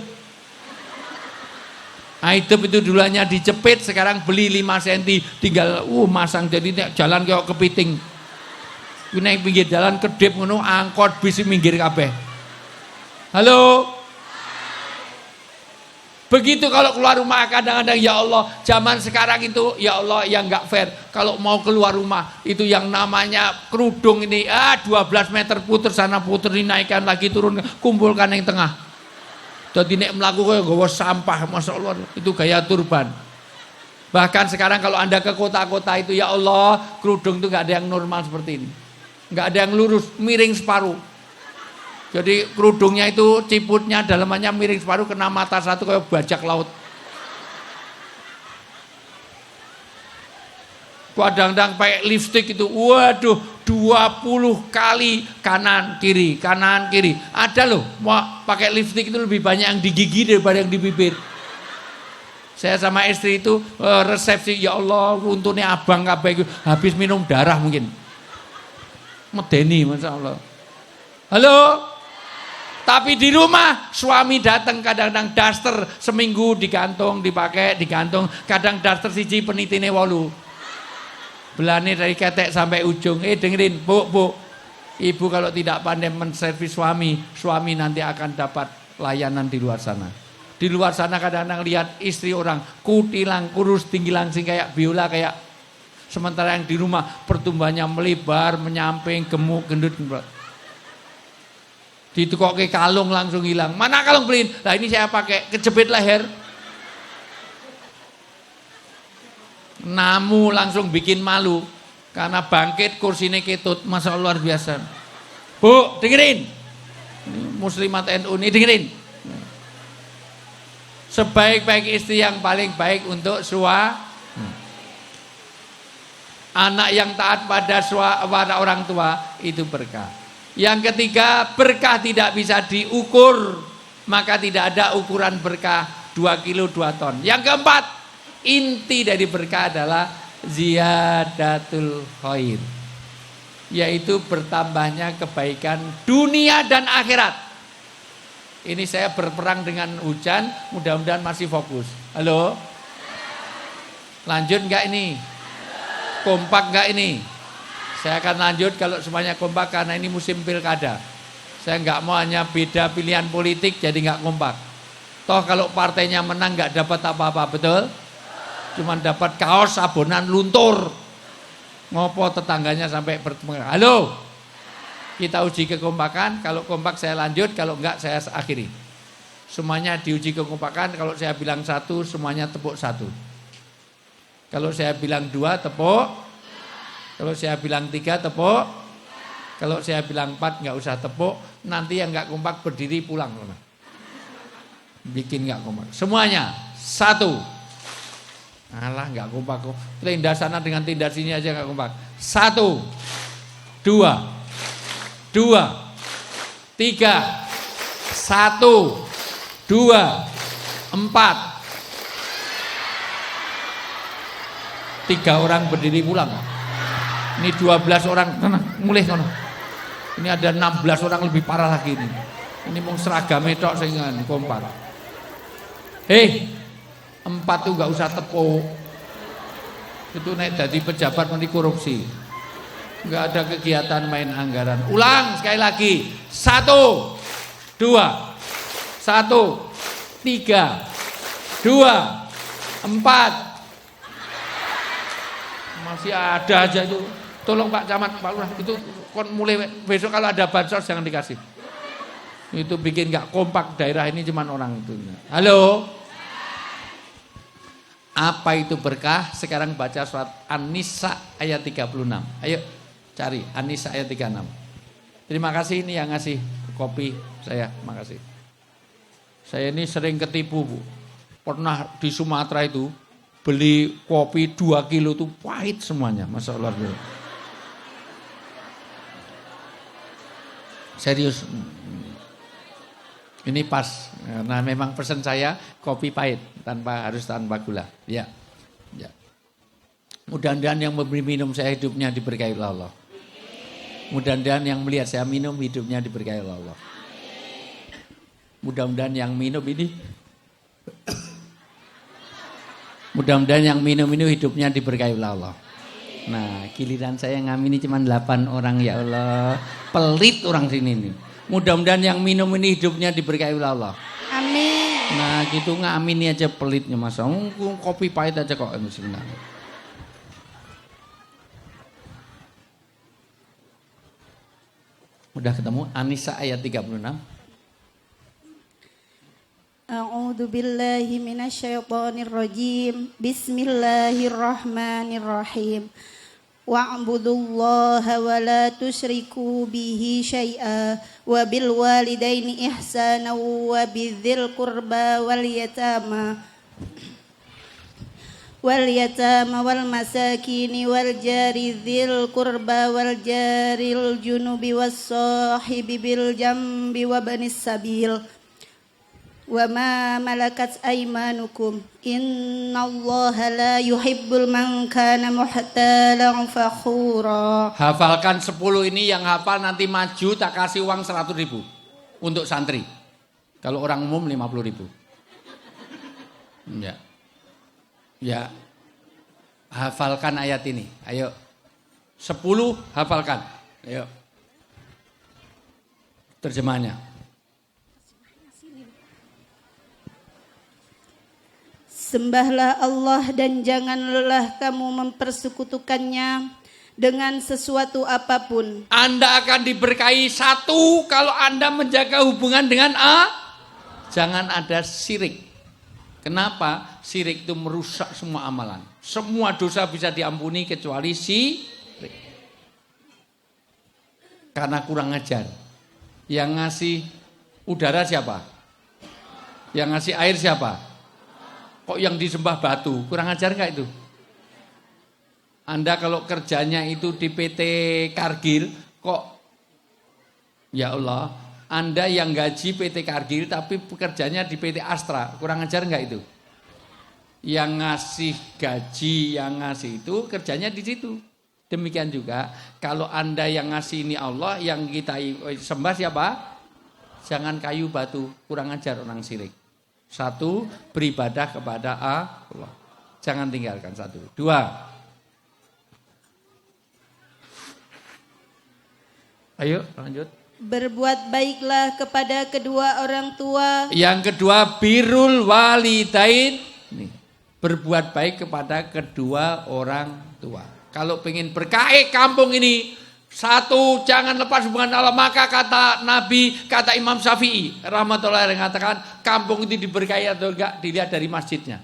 Aidep itu dulunya dicepit, sekarang beli 5 cm. Tinggal masang, jadi jalan kayak kepiting. Ini pinggir jalan kedip, angkot bis minggir kabeh. Halo? Begitu kalau keluar rumah kadang-kadang, ya Allah, zaman sekarang itu ya Allah yang enggak fair. Kalau mau keluar rumah itu yang namanya kerudung ini 12 meter puter sana puter dinaikkan lagi turun, kumpulkan yang tengah. Jadi nek mlaku koyo nggawa sampah, Masya Allah, itu gaya turban. Bahkan sekarang kalau Anda ke kota-kota itu ya Allah, kerudung itu enggak ada yang normal seperti ini. Enggak ada yang lurus, miring separuh. Jadi kerudungnya itu ciputnya dalamannya miring separuh, kena mata satu kayak bajak laut. Kadang-kadang pakai lipstick itu, waduh, 20 kali kanan kiri. Ada loh, mau pakai lipstick itu lebih banyak yang di gigi daripada yang di bibir. Saya sama istri itu resepsi, ya Allah, runtune abang kabeh habis minum darah mungkin. Medeni, Masya Allah. Halo? Tapi di rumah suami datang kadang-kadang daster seminggu digantung, dipakai, digantung. Kadang daster siji penitine 8. Belane dari ketek sampai ujung. Dengerin, Bu. Ibu kalau tidak pandai menservis suami nanti akan dapat layanan di luar sana. Di luar sana kadang-kadang lihat istri orang kutilang, kurus, tinggi langsing kayak biola, kayak Sementara yang di rumah pertumbuhannya melebar, menyamping, gemuk, gendut. Ditukoke kalung langsung hilang. Mana kalung beliin? Lah ini saya pakai kejepit leher. Namu langsung bikin malu karena bangkit kursinya ketut. Masa luar biasa. Bu, dengerin. Muslimat NU ini dengerin. Sebaik-baik istri yang paling baik untuk anak yang taat pada orang tua itu berkah. Yang ketiga, berkah tidak bisa diukur, maka tidak ada ukuran berkah 2 kilo 2 ton. Yang keempat, inti dari berkah adalah ziyadatul khair, yaitu bertambahnya kebaikan dunia dan akhirat. Ini saya berperang dengan hujan, mudah-mudahan masih fokus. Halo? Lanjut enggak ini? Kompak enggak ini? Saya akan lanjut kalau semuanya kompak karena ini musim pilkada. Saya enggak mau hanya beda pilihan politik jadi enggak kompak. Toh kalau partainya menang enggak dapat apa-apa, betul? Cuman dapat kaos abonan luntur. Ngopo tetangganya sampai bertemu. Halo? Kita uji kekompakan, kalau kompak saya lanjut, kalau enggak saya akhiri. Semuanya diuji kekompakan, kalau saya bilang 1 semuanya tepuk 1. Kalau saya bilang 2 tepuk. Kalau saya bilang 3 tepuk. Kalau saya bilang 4 enggak usah tepuk. Nanti yang enggak kompak berdiri pulang. Bikin enggak kompak. Semuanya 1. Alah enggak kompak kok. Tindak sana dengan tindak sini aja enggak kompak. 1 2 2 3 1 2 4 3 orang berdiri pulang. Ini 12 orang, mulai sono. Ini ada 16 orang lebih parah lagi ini. Ini mau seragam tok sehingga kompak. Hei, 4 tuh enggak usah tepuk. Itu naik jadi pejabat nanti korupsi. Enggak ada kegiatan main anggaran. Ulang sekali lagi. 1 2 1 3 2 4. Masih ada aja itu. Tolong Pak Camat, Pak Lurah, itu mulai besok kalau ada bansos jangan dikasih. Itu bikin enggak kompak daerah ini cuman orang itu. Halo? Apa itu berkah? Sekarang baca surat An-Nisa ayat 36. Ayo cari An-Nisa ayat 36. Terima kasih ini yang ngasih kopi saya, makasih. Saya ini sering ketipu, Bu. Pernah di Sumatera itu beli kopi 2 kilo tuh pahit semuanya, Masya Allah. Serius. Ini pas. Nah, memang pesan saya kopi pahit harus tanpa gula. Ya. Ya. Mudah-mudahan yang memberi minum saya hidupnya diberkahi oleh Allah. Mudah-mudahan yang melihat saya minum hidupnya diberkahi oleh Allah. Mudah-mudahan yang minum ini hidupnya diberkahi oleh Allah. Nah, giliran saya ngamini cuma 8 orang, ya Allah. Pelit orang sini nih. Mudah-mudahan yang minum ini hidupnya diberkahi oleh Allah. Amin. Nah, gitu ngamini aja pelitnya masa. Kopi pahit aja kok sebenarnya. Udah ketemu An-Nisa ayat 36. A'udzu billahi minasyaitonir rajim. Bismillahirrahmanirrahim. Wa'budullaha wa la tusyriku bihi syai'a wa bil walidaini ihsana wa bidzil qurba wal yatama wal masakini wal jari dzil qurba wal jaril junubi was sahibi bil jambi wa banis sabil wa ma malakat aymanukum innallaha la yuhibbul man kana muhtalan fakhura. Hafalkan 10 ini, yang hafal nanti maju tak kasih uang 100.000 untuk santri. Kalau orang umum 50.000. Ya. Ya. Hafalkan ayat ini. Ayo. 10 hafalkan. Ayo. Terjemahnya. Sembahlah Allah dan janganlah kamu mempersekutukannya dengan sesuatu apapun. Anda akan diberkahi satu kalau Anda menjaga hubungan dengan jangan ada syirik. Kenapa? Syirik itu merusak semua amalan. Semua dosa bisa diampuni kecuali syirik. Karena kurang ajar. Yang ngasih udara siapa? Yang ngasih air siapa? Kok yang disembah batu? Kurang ajar enggak itu? Anda kalau kerjanya itu di PT Kargil, kok ya Allah, Anda yang gaji PT Kargil tapi pekerjanya di PT Astra, kurang ajar enggak itu? Yang ngasih gaji, yang ngasih itu kerjanya di situ. Demikian juga kalau Anda yang ngasih ini Allah, yang kita sembah siapa? Jangan kayu batu, kurang ajar orang syirik. Satu, beribadah kepada Allah. Jangan tinggalkan satu. Dua, ayo lanjut. Berbuat baiklah kepada kedua orang tua. Yang kedua, birrul walidain. Nih, berbuat baik kepada kedua orang tua. Kalau pengen berkah kampung ini, satu, jangan lepas hubungan Allah. Maka kata Nabi, kata Imam Syafi'i rahmatullahi alaihi mengatakan, kampung itu diberkahi atau enggak dilihat dari masjidnya.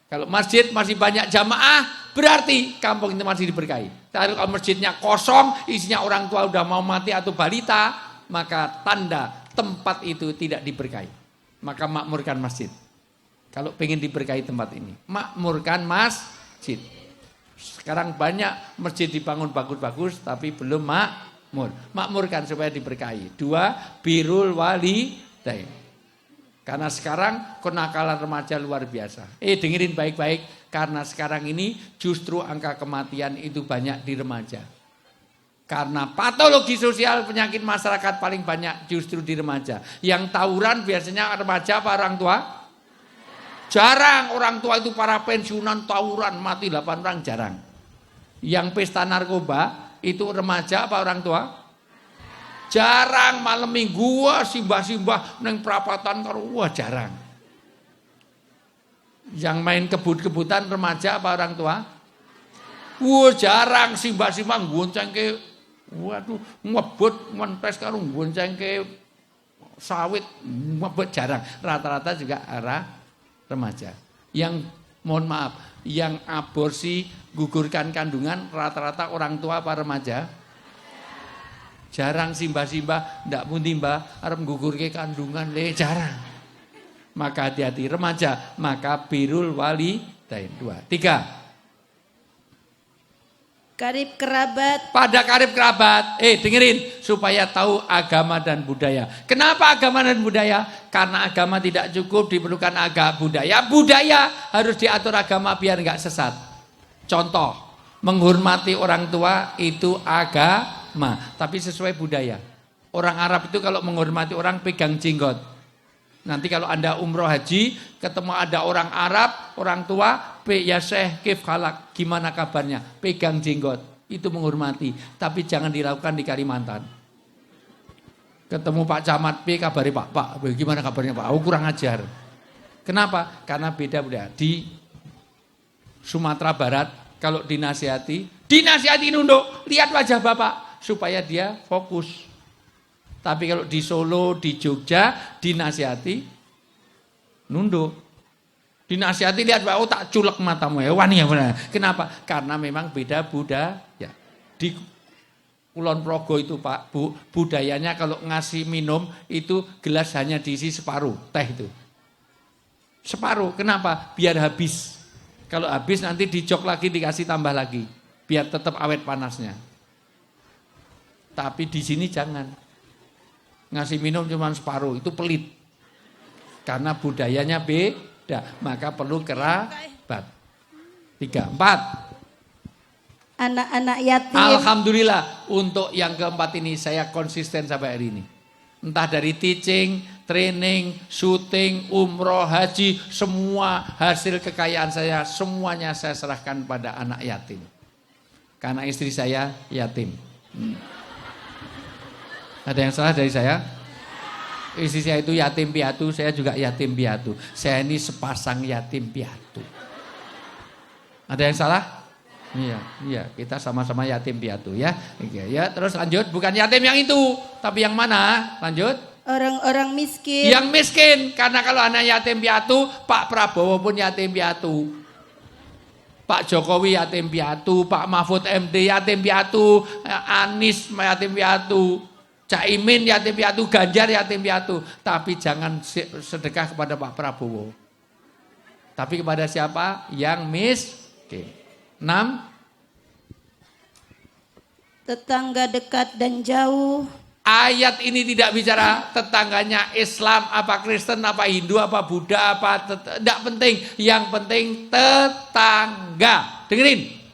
Kalau masjid masih banyak jamaah, berarti kampung itu masih diberkahi. Kalau masjidnya kosong, isinya orang tua udah mau mati atau balita, maka tanda tempat itu tidak diberkahi. Maka makmurkan masjid. Kalau pengen diberkahi tempat ini, makmurkan masjid. Sekarang banyak masjid dibangun bagus-bagus tapi belum makmur. Makmurkan supaya diberkahi. Dua, birrul walidain. Karena sekarang kenakalan remaja luar biasa. Dengerin baik-baik, karena sekarang ini justru angka kematian itu banyak di remaja. Karena patologi sosial penyakit masyarakat paling banyak justru di remaja. Yang tawuran biasanya remaja apa orang tua? Jarang orang tua itu para pensiunan tawuran mati 8 orang jarang. Yang pesta narkoba itu remaja apa orang tua? Jarang. Malam minggu simbah-simbah neng perapatan karo jarang. Yang main kebut-kebutan remaja apa orang tua? Jarang. Simbah-simbah goncengke waduh ngebut mentes karo goncengke sawit ngebut jarang. Rata-rata juga arah remaja. Yang mohon maaf, yang aborsi gugurkan kandungan rata-rata orang tua apa remaja? Jarang. Simbah-simbah ndak pundi mbah arep gugurke kandungan jarang. Maka hati-hati remaja, maka birrul walidain. 2. 3. Karib kerabat. Pada karib kerabat, dengerin supaya tahu agama dan budaya. Kenapa agama dan budaya? Karena agama tidak cukup, diperlukan budaya. Budaya harus diatur agama biar enggak sesat. Contoh, menghormati orang tua itu agama, tapi sesuai budaya. Orang Arab itu kalau menghormati orang pegang jenggot. Nanti kalau Anda umroh haji, ketemu ada orang Arab, orang tua, ya Syekh, kif khalak, gimana kabarnya? Pegang jenggot, itu menghormati. Tapi jangan dilakukan di Kalimantan. Ketemu Pak Camat, kabari Pak, gimana kabarnya Pak? Kurang ajar. Kenapa? Karena beda budaya. Di Sumatera Barat, kalau dinasihati nunduk, lihat wajah Bapak, supaya dia fokus. Tapi kalau di Solo, di Jogja, dinasihati nunduk. Dinasihati lihat, tak culek matamu ya, wani ya benar. Kenapa? Karena memang beda budaya. Di Kulon Progo itu Pak, Bu, budayanya kalau ngasih minum itu gelas hanya diisi separuh, teh itu. Separuh, kenapa? Biar habis. Kalau habis nanti dicok lagi, dikasih tambah lagi. Biar tetap awet panasnya. Tapi di sini jangan. Ngasih minum cuma separuh, itu pelit. Karena budayanya beda, maka perlu kerabat. 3, 4. Anak-anak yatim. Alhamdulillah, untuk yang keempat ini saya konsisten sampai hari ini. Entah dari teaching, training, syuting, umroh, haji, semua hasil kekayaan saya, semuanya saya serahkan pada anak yatim. Karena istri saya yatim. Ada yang salah dari saya? Istri saya itu yatim piatu, saya juga yatim piatu. Saya ini sepasang yatim piatu. Ada yang salah? Iya, kita sama-sama yatim piatu ya. Ya, terus lanjut, bukan yatim yang itu, tapi yang mana? Lanjut. Orang-orang miskin. Yang miskin, karena kalau anak yatim piatu, Pak Prabowo pun yatim piatu. Pak Jokowi yatim piatu, Pak Mahfud MD yatim piatu, Anies yatim piatu. Caimin yatim piatu, Ganjar yatim piatu, tapi jangan sedekah kepada Pak Prabowo. Tapi kepada siapa? Yang miskin. 6. Tetangga dekat dan jauh. Ayat ini tidak bicara tetangganya Islam, apa Kristen, apa Hindu, apa Buddha, apa tidak penting. Yang penting tetangga. Dengerin.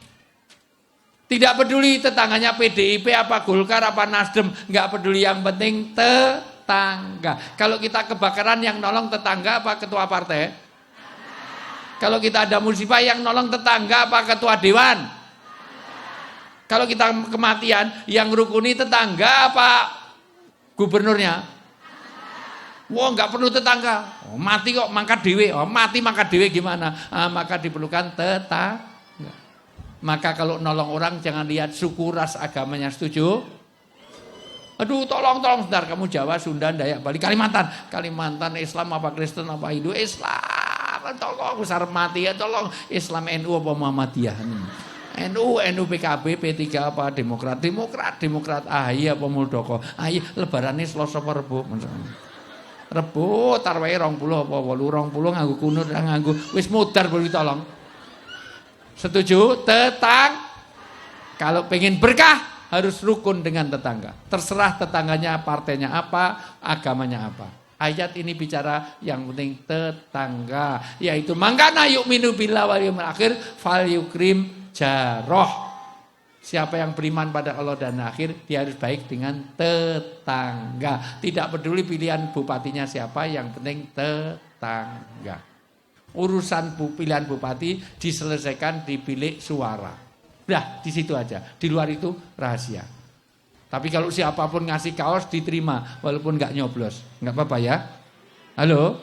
Tidak peduli tetangganya PDIP, apa Golkar, apa Nasdem. Enggak peduli, yang penting tetangga. Kalau kita kebakaran yang nolong tetangga apa ketua partai? Kalau kita ada musibah yang nolong tetangga apa ketua dewan? Kalau kita kematian yang rukuni tetangga apa gubernurnya? Wah, enggak perlu tetangga. Oh, mati kok mangkat dewe. Oh, mati mangkat dewe gimana? Maka diperlukan tetangga. Maka kalau nolong orang jangan lihat suku ras agamanya, setuju? Aduh, tolong sebentar, kamu Jawa, Sunda, Dayak, Bali, Kalimantan Islam apa Kristen apa Hindu? Islam, tolong besar mati ya, tolong Islam NU apa Muhammadiyah? NU PKB, P3 apa Demokrat AHY apa Muldoko? AHY lebarane Selasa apa Rebo? Rebo tarwehe 20 apa 8 20 nganggo kunut nganggo wis mudar boleh tolong. Setuju? Kalau pengen berkah harus rukun dengan tetangga. Terserah tetangganya partainya apa, agamanya apa. Ayat ini bicara yang penting tetangga, yaitu mangkana yu'minu billahi wal yawmil akhir fal yukrim jaroh. Siapa yang beriman pada Allah dan akhir, dia harus baik dengan tetangga. Tidak peduli pilihan bupatinya siapa, yang penting tetangga. Urusan pilihan bupati diselesaikan di bilik suara. Udah, di situ aja. Di luar itu rahasia. Tapi kalau siapapun ngasih kaos diterima walaupun nggak nyoblos. Nggak apa-apa ya. Halo?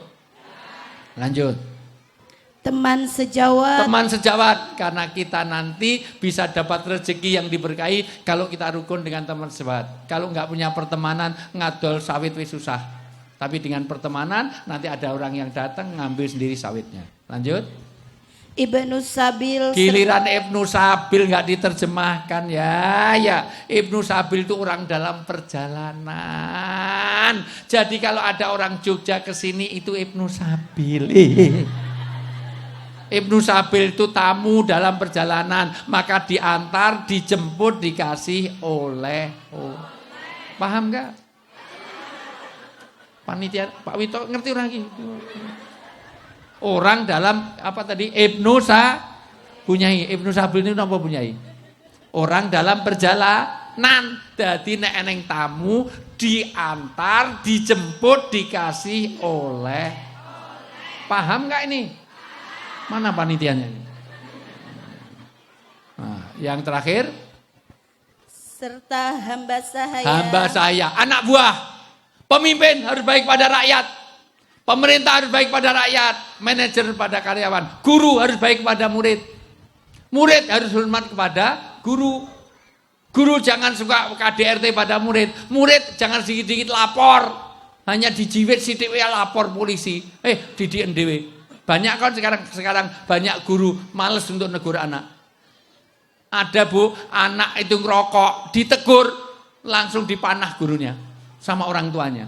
Lanjut. Teman sejawat. Teman sejawat, karena kita nanti bisa dapat rezeki yang diberkahi kalau kita rukun dengan teman sejawat. Kalau nggak punya pertemanan, ngadol sawit wis susah. Tapi dengan pertemanan nanti ada orang yang datang ngambil sendiri sawitnya. Lanjut. Ibnu Sabil. Giliran Ibnu Sabil nggak diterjemahkan ya. Ibnu Sabil itu orang dalam perjalanan. Jadi kalau ada orang Jogja ke sini itu Ibnu Sabil. Ibnu Sabil itu tamu dalam perjalanan, maka diantar, dijemput, dikasih oleh. Paham nggak? Panitia Pak Wito ngerti orang ini. Orang dalam apa tadi? Ibnu Sabil ini napa punyai? Orang dalam perjalanan. Dadi nek eneng tamu diantar, dijemput, dikasih oleh. Paham enggak ini? Mana panitianya ini? Nah, yang terakhir serta hamba sahaya. Hamba saya, anak buah. Pemimpin harus baik pada rakyat. Pemerintah harus baik pada rakyat. Manajer pada karyawan. Guru harus baik pada murid. Murid harus hormat kepada guru. Guru jangan suka KDRT pada murid. Murid jangan sedikit-sedikit lapor. Hanya dijiwit sidik ya lapor polisi. Didikan dewe. Banyak kan sekarang banyak guru males untuk negur anak. Ada Bu, anak itu ngerokok, ditegur, langsung dipanah gurunya sama orang tuanya.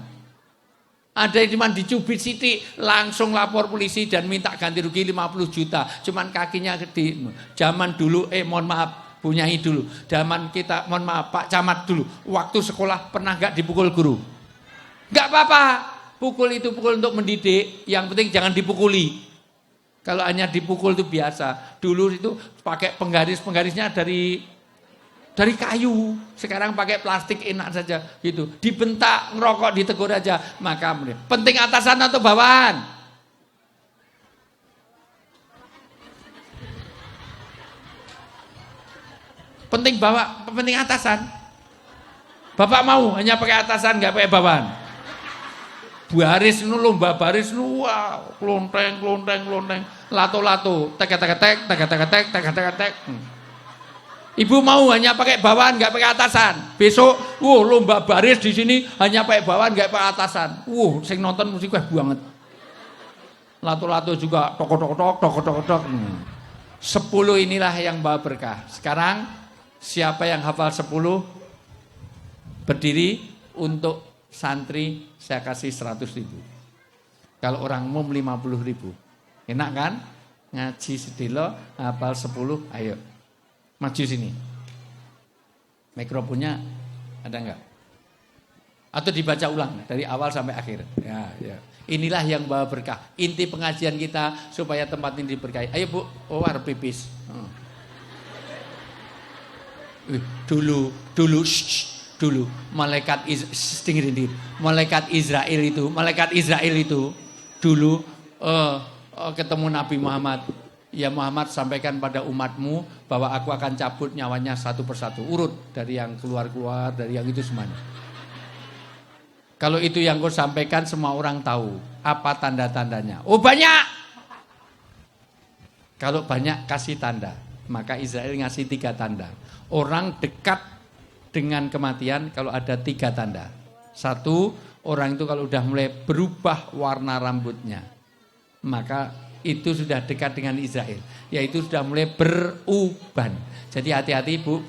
Ada yang cuma dicubit sidik, langsung lapor polisi dan minta ganti rugi 50 juta. Cuman kakinya di zaman dulu, mohon maaf, punyai dulu. Zaman kita, mohon maaf Pak Camat dulu, waktu sekolah pernah gak dipukul guru? Gak apa-apa, pukul itu pukul untuk mendidik, yang penting jangan dipukuli. Kalau hanya dipukul itu biasa. Dulu itu pakai penggarisnya dari kayu. Sekarang pakai plastik enak saja gitu. Dibentak, ngerokok, ditegur aja. Maka penting atasan atau bawahan? Penting atasan. Bapak mau hanya pakai atasan, nggak pakai bawahan? Baris nu lomba baris nu wow, klonteng. Lato-lato, tek. Ibu mau hanya pakai bawahan enggak pakai atasan. Besok, lomba baris di sini hanya pakai bawahan enggak pakai atasan. Sing nonton mesti kueh banget. Lato-lato juga tok. 10 inilah yang bawa berkah. Sekarang siapa yang hafal 10 berdiri untuk santri saya kasih 100.000. Kalau orang umum 50.000. Enak kan? Ngaji sedelo hafal 10, ayo. Maju sini. Mikrofonnya ada enggak? Atau dibaca ulang dari awal sampai akhir. Ya. Inilah yang bawa berkah. Inti pengajian kita supaya tempat ini diberkahi. Ayo Bu, arep pipis. Dulu malaikat Israel itu dulu ketemu Nabi Muhammad. Ya Muhammad, sampaikan pada umatmu bahwa aku akan cabut nyawanya satu persatu. Urut dari yang keluar, dari yang itu semuanya. Kalau itu yang kau sampaikan semua orang tahu. Apa tanda-tandanya? Banyak. Kalau banyak kasih tanda. Maka Israel ngasih 3 tanda. Orang dekat dengan kematian kalau ada 3 tanda. 1, orang itu kalau udah mulai berubah warna rambutnya. Maka itu sudah dekat dengan Israel. Yaitu sudah mulai beruban. Jadi hati-hati bu.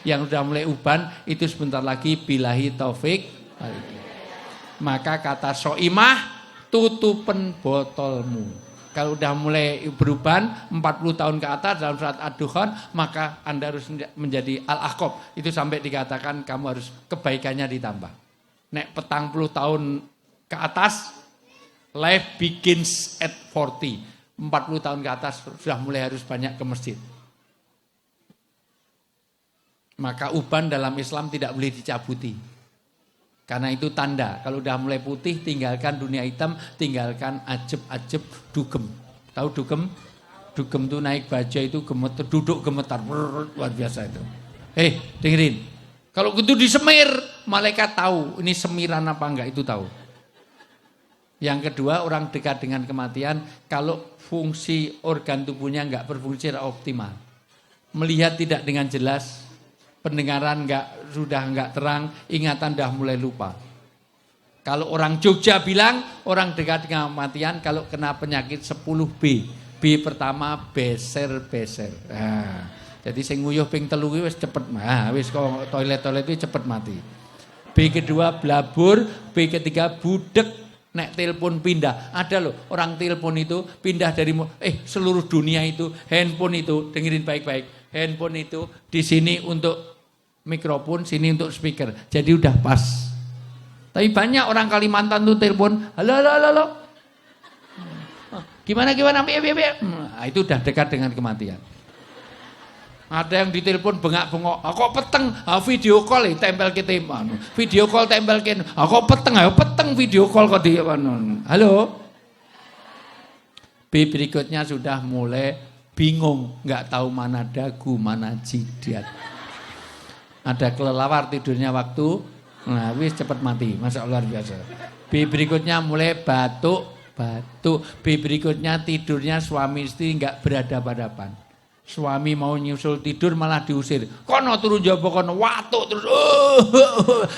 Yang sudah mulai uban itu sebentar lagi billahi taufik. Maka kata soimah, tutupen botolmu. Kalau sudah mulai beruban 40 tahun ke atas dalam surat Ad-Dukhan, maka Anda harus menjadi al-ahqab. Itu sampai dikatakan kamu harus kebaikannya ditambah. Nek 40 tahun ke atas, life begins at 40. 40 tahun ke atas sudah mulai harus banyak ke masjid. Maka uban dalam Islam tidak boleh dicabuti. Karena itu tanda. Kalau udah mulai putih, tinggalkan dunia hitam, tinggalkan ajeb-ajeb dugem. Tahu dugem? Dugem itu naik baja itu gemeter, duduk gemetar. Luar biasa itu. Dengerin. Kalau itu disemir, malaikat tahu ini semiran apa enggak, itu tahu. Yang kedua, orang dekat dengan kematian, kalau fungsi organ tubuhnya enggak berfungsi optimal. Melihat tidak dengan jelas, pendengaran sudah enggak terang, ingatan sudah mulai lupa. Kalau orang Jogja bilang, orang dekat dengan kematian kalau kena penyakit 10B. B pertama beser-beser. Jadi sing nguyuh ping 3 wis cepet. Wis kok toilet itu cepet mati. B kedua blabur, B ketiga budek. Nek telepon pindah. Ada loh orang telepon itu pindah dari seluruh dunia itu, handphone itu, dengerin baik-baik. Handphone itu di sini untuk mikrofon, sini untuk speaker. Jadi udah pas. Tapi banyak orang Kalimantan tuh telepon, halo. Gimana? Itu udah dekat dengan kematian. Ada yang ditelepon bengak-bengok, kok peteng, video call tempel ke teman. Video call tempel ke, kok peteng video call kok dia. Halo. B berikutnya sudah mulai bingung, nggak tahu mana dagu, mana jidat. Ada kelelawar tidurnya waktu, wis cepat mati, Masya Allah luar biasa. B berikutnya mulai batuk. B berikutnya tidurnya suami istri nggak berhadapan-hadapan. Suami mau nyusul tidur malah diusir. Kono turun jaba kono watuk terus.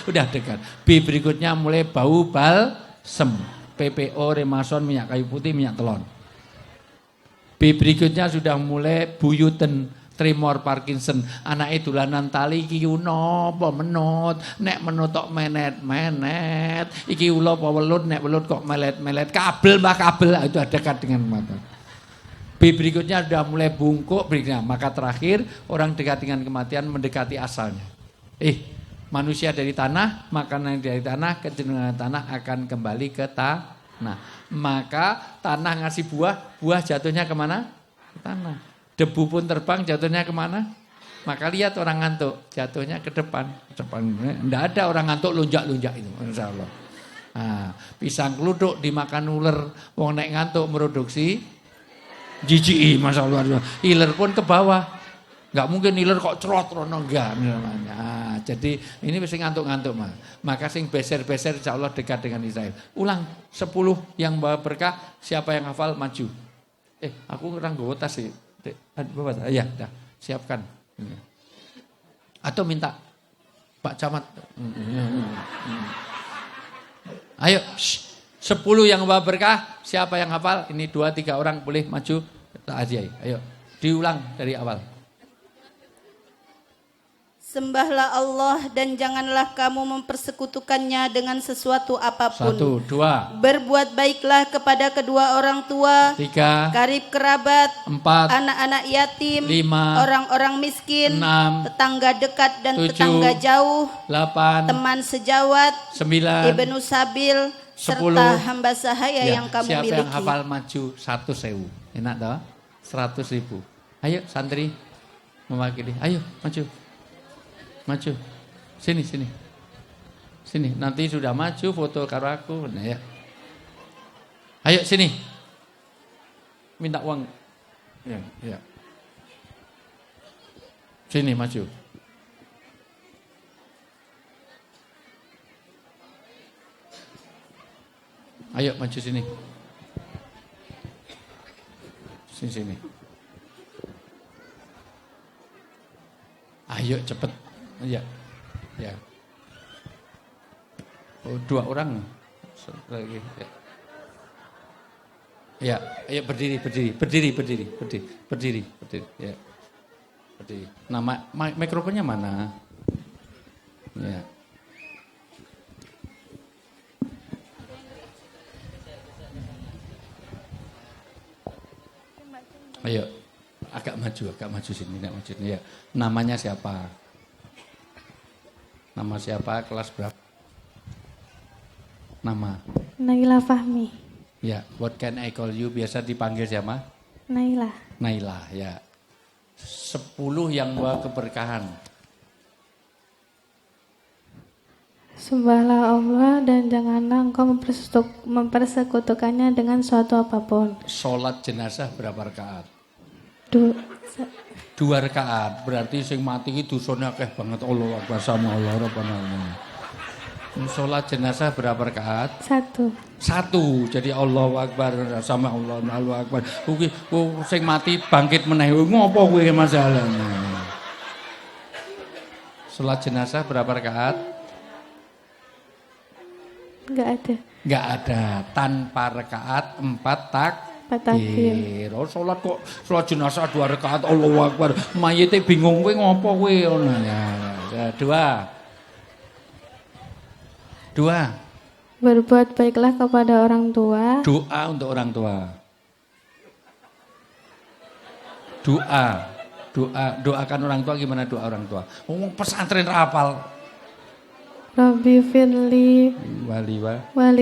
Udah dekat. B berikutnya mulai bau balsem. PPO, Remason, minyak kayu putih, minyak telon. B berikutnya sudah mulai buyuten, tremor Parkinson. Anake dolanan tali iki napa menut. Nek menut tok menet. Iki ula apa welut, nek welut kok melet. Kabel itu dekat dengan mata. B berikutnya sudah mulai bungkuk, berikutnya. Maka terakhir orang dekat dengan kematian mendekati asalnya. Manusia dari tanah, makanan dari tanah, kecenderungan tanah akan kembali ke tanah. Maka tanah ngasih buah jatuhnya kemana? Ke tanah. Debu pun terbang, jatuhnya kemana? Maka lihat orang ngantuk, jatuhnya ke depan. Tidak ada orang ngantuk lonjak-lonjak itu, insya Allah. Pisang keluduk dimakan ular, wong nek ngantuk meroduksi jijik, Masya Allah. Iler pun ke bawah. Enggak mungkin niler kok cerot rono enggak namanya. Nah, jadi ini mesti ngantuk-ngantuk mah. Maka sing beser-beser insyaallah dekat dengan Israel. Ulang 10 yang bawa berkah, siapa yang hafal maju. Aku kurang bawa tas sih. Bawa tas. Ya, dah. Siapkan. Atau minta Pak Camat. Ayo, 10 yang bawa berkah, siapa yang hafal? Ini 2-3 orang boleh maju. Ta'aziyah. Ayo, diulang dari awal. Sembahlah Allah dan janganlah kamu mempersekutukannya dengan sesuatu apapun. 1, 2. Berbuat baiklah kepada kedua orang tua, 3, karib kerabat, 4, anak-anak yatim, 5, orang-orang miskin, 6, tetangga dekat dan 7, tetangga jauh, 8, teman sejawat, 9, ibnu sabil, 10. serta hamba sahaya yang kamu siapa miliki. yang hafal maju 100.000. Enak toh? 100.000. Ayo santri mewakili. Ayo maju. Maju. Sini. Sini, nanti sudah maju foto karo aku. Nah, ya. Ayo sini. Minta uang. Ya. Sini maju. Ayo maju sini. Sini. Ayo cepet. Ya. Oh, 2 orang lagi. Ya, ayo berdiri. Ya. Berdiri. Nama mikrofonnya mana? Ya. Ayo, agak maju sini, ya. Namanya siapa? Nama siapa? Kelas berapa? Nama? Naila Fahmi. Ya, what can I call you? Biasa dipanggil siapa? Naila, ya. 10 yang bawa keberkahan. Sembahlah Allah dan janganlah engkau mempersekutukannya dengan suatu apapun. Sholat jenazah berapa rakaat? 2 rakaat. Berarti sing mati iki dosane akeh banget. Allahu Akbar sama Allah Rabbana. Sholat jenazah berapa rakaat? 1. 1. Jadi Allahu Akbar sama Allah Allahu Akbar. Kuwi sing mati bangkit meneh. Ngopo kuwi masalahnya? Sholat jenazah berapa rakaat? Enggak ada. Tanpa rakaat 4 takbir. Sholat kok sholat jenazah 2 rakaat Allahu Akbar. Mayite bingung kowe ngopo kowe ngono ya. 2. Berbuat baiklah kepada orang tua. Doa untuk orang tua. Doakan orang tua. Gimana doa orang tua? Pesantren hafal. Rabbi firli wali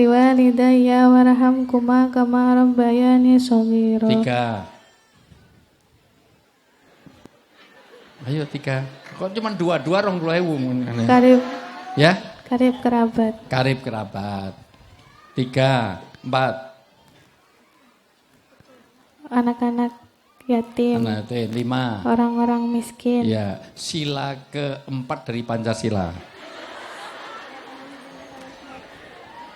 walidayya warhamkuma kama rabbayani shaghira. 3. Ayo 3. Kok cuma 2 20.000. Karib kerabat. 3, 4. Anak-anak yatim. 5. Orang-orang miskin. Ya, sila keempat dari Pancasila.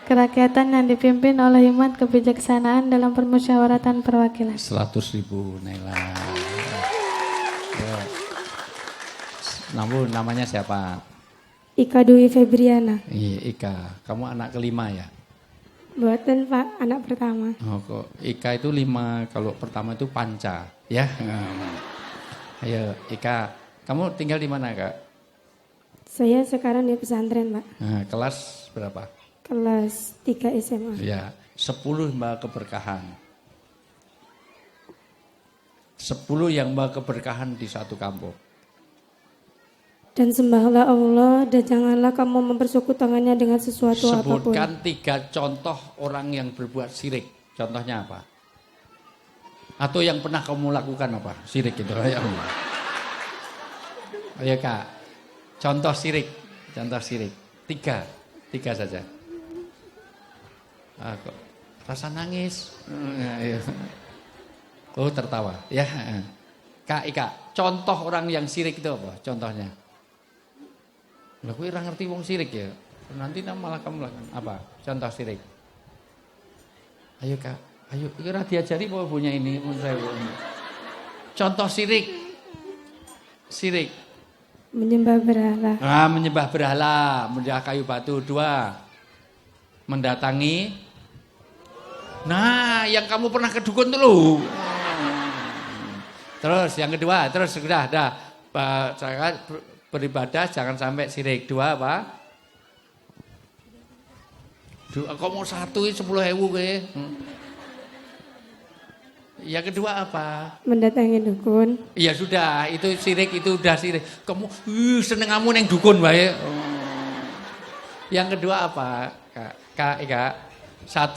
Kerakyatan yang dipimpin oleh hikmat kebijaksanaan dalam permusyawaratan perwakilan. 100.000 Naila. Namanya siapa? Ika Dwi Febriana. Iya, Ika. Kamu anak kelima ya? Buatan Pak, anak pertama. Oh, kok Ika itu 5, kalau pertama itu Panca, ya. Ayo, Ika. Kamu tinggal di mana, Kak? Saya sekarang di pesantren, Pak. Nah, kelas berapa? Kelas 3 SMA. Ya, 10 mbak keberkahan. 10 yang mbak keberkahan di satu kampung. Dan sembahlah Allah dan janganlah kamu mempersekutukannya dengan sesuatu apapun. Sebutkan 3 contoh orang yang berbuat syirik. Contohnya apa? Atau yang pernah kamu lakukan apa? Syirik itu. Ayo Kak. Contoh syirik. 3 saja. Kok rasa nangis. Oh tertawa. Ya. Kak Ika, contoh orang yang sirik itu apa? Contohnya. Lah kowe ora ngerti wong sirik ya. Nanti malah kamu lakukan apa? Contoh sirik. Ayo Kak, ayo ora diajari apa punya ini contoh sirik. Sirik. Menyembah berhala. Menyembah berhala, menyembah kayu batu. 2. Mendatangi. Nah, yang kamu pernah ke dukun dulu. Terus yang kedua, terus sudah beribadah jangan sampai sirik. 2 apa? Kok mau 1 10.000 kowe? Yang kedua apa? Mendatangi dukun. Iya sudah, itu sirik, itu udah sirik. Kamu seneng kamu neng dukun wae. Yang kedua apa? Kak Ika. 1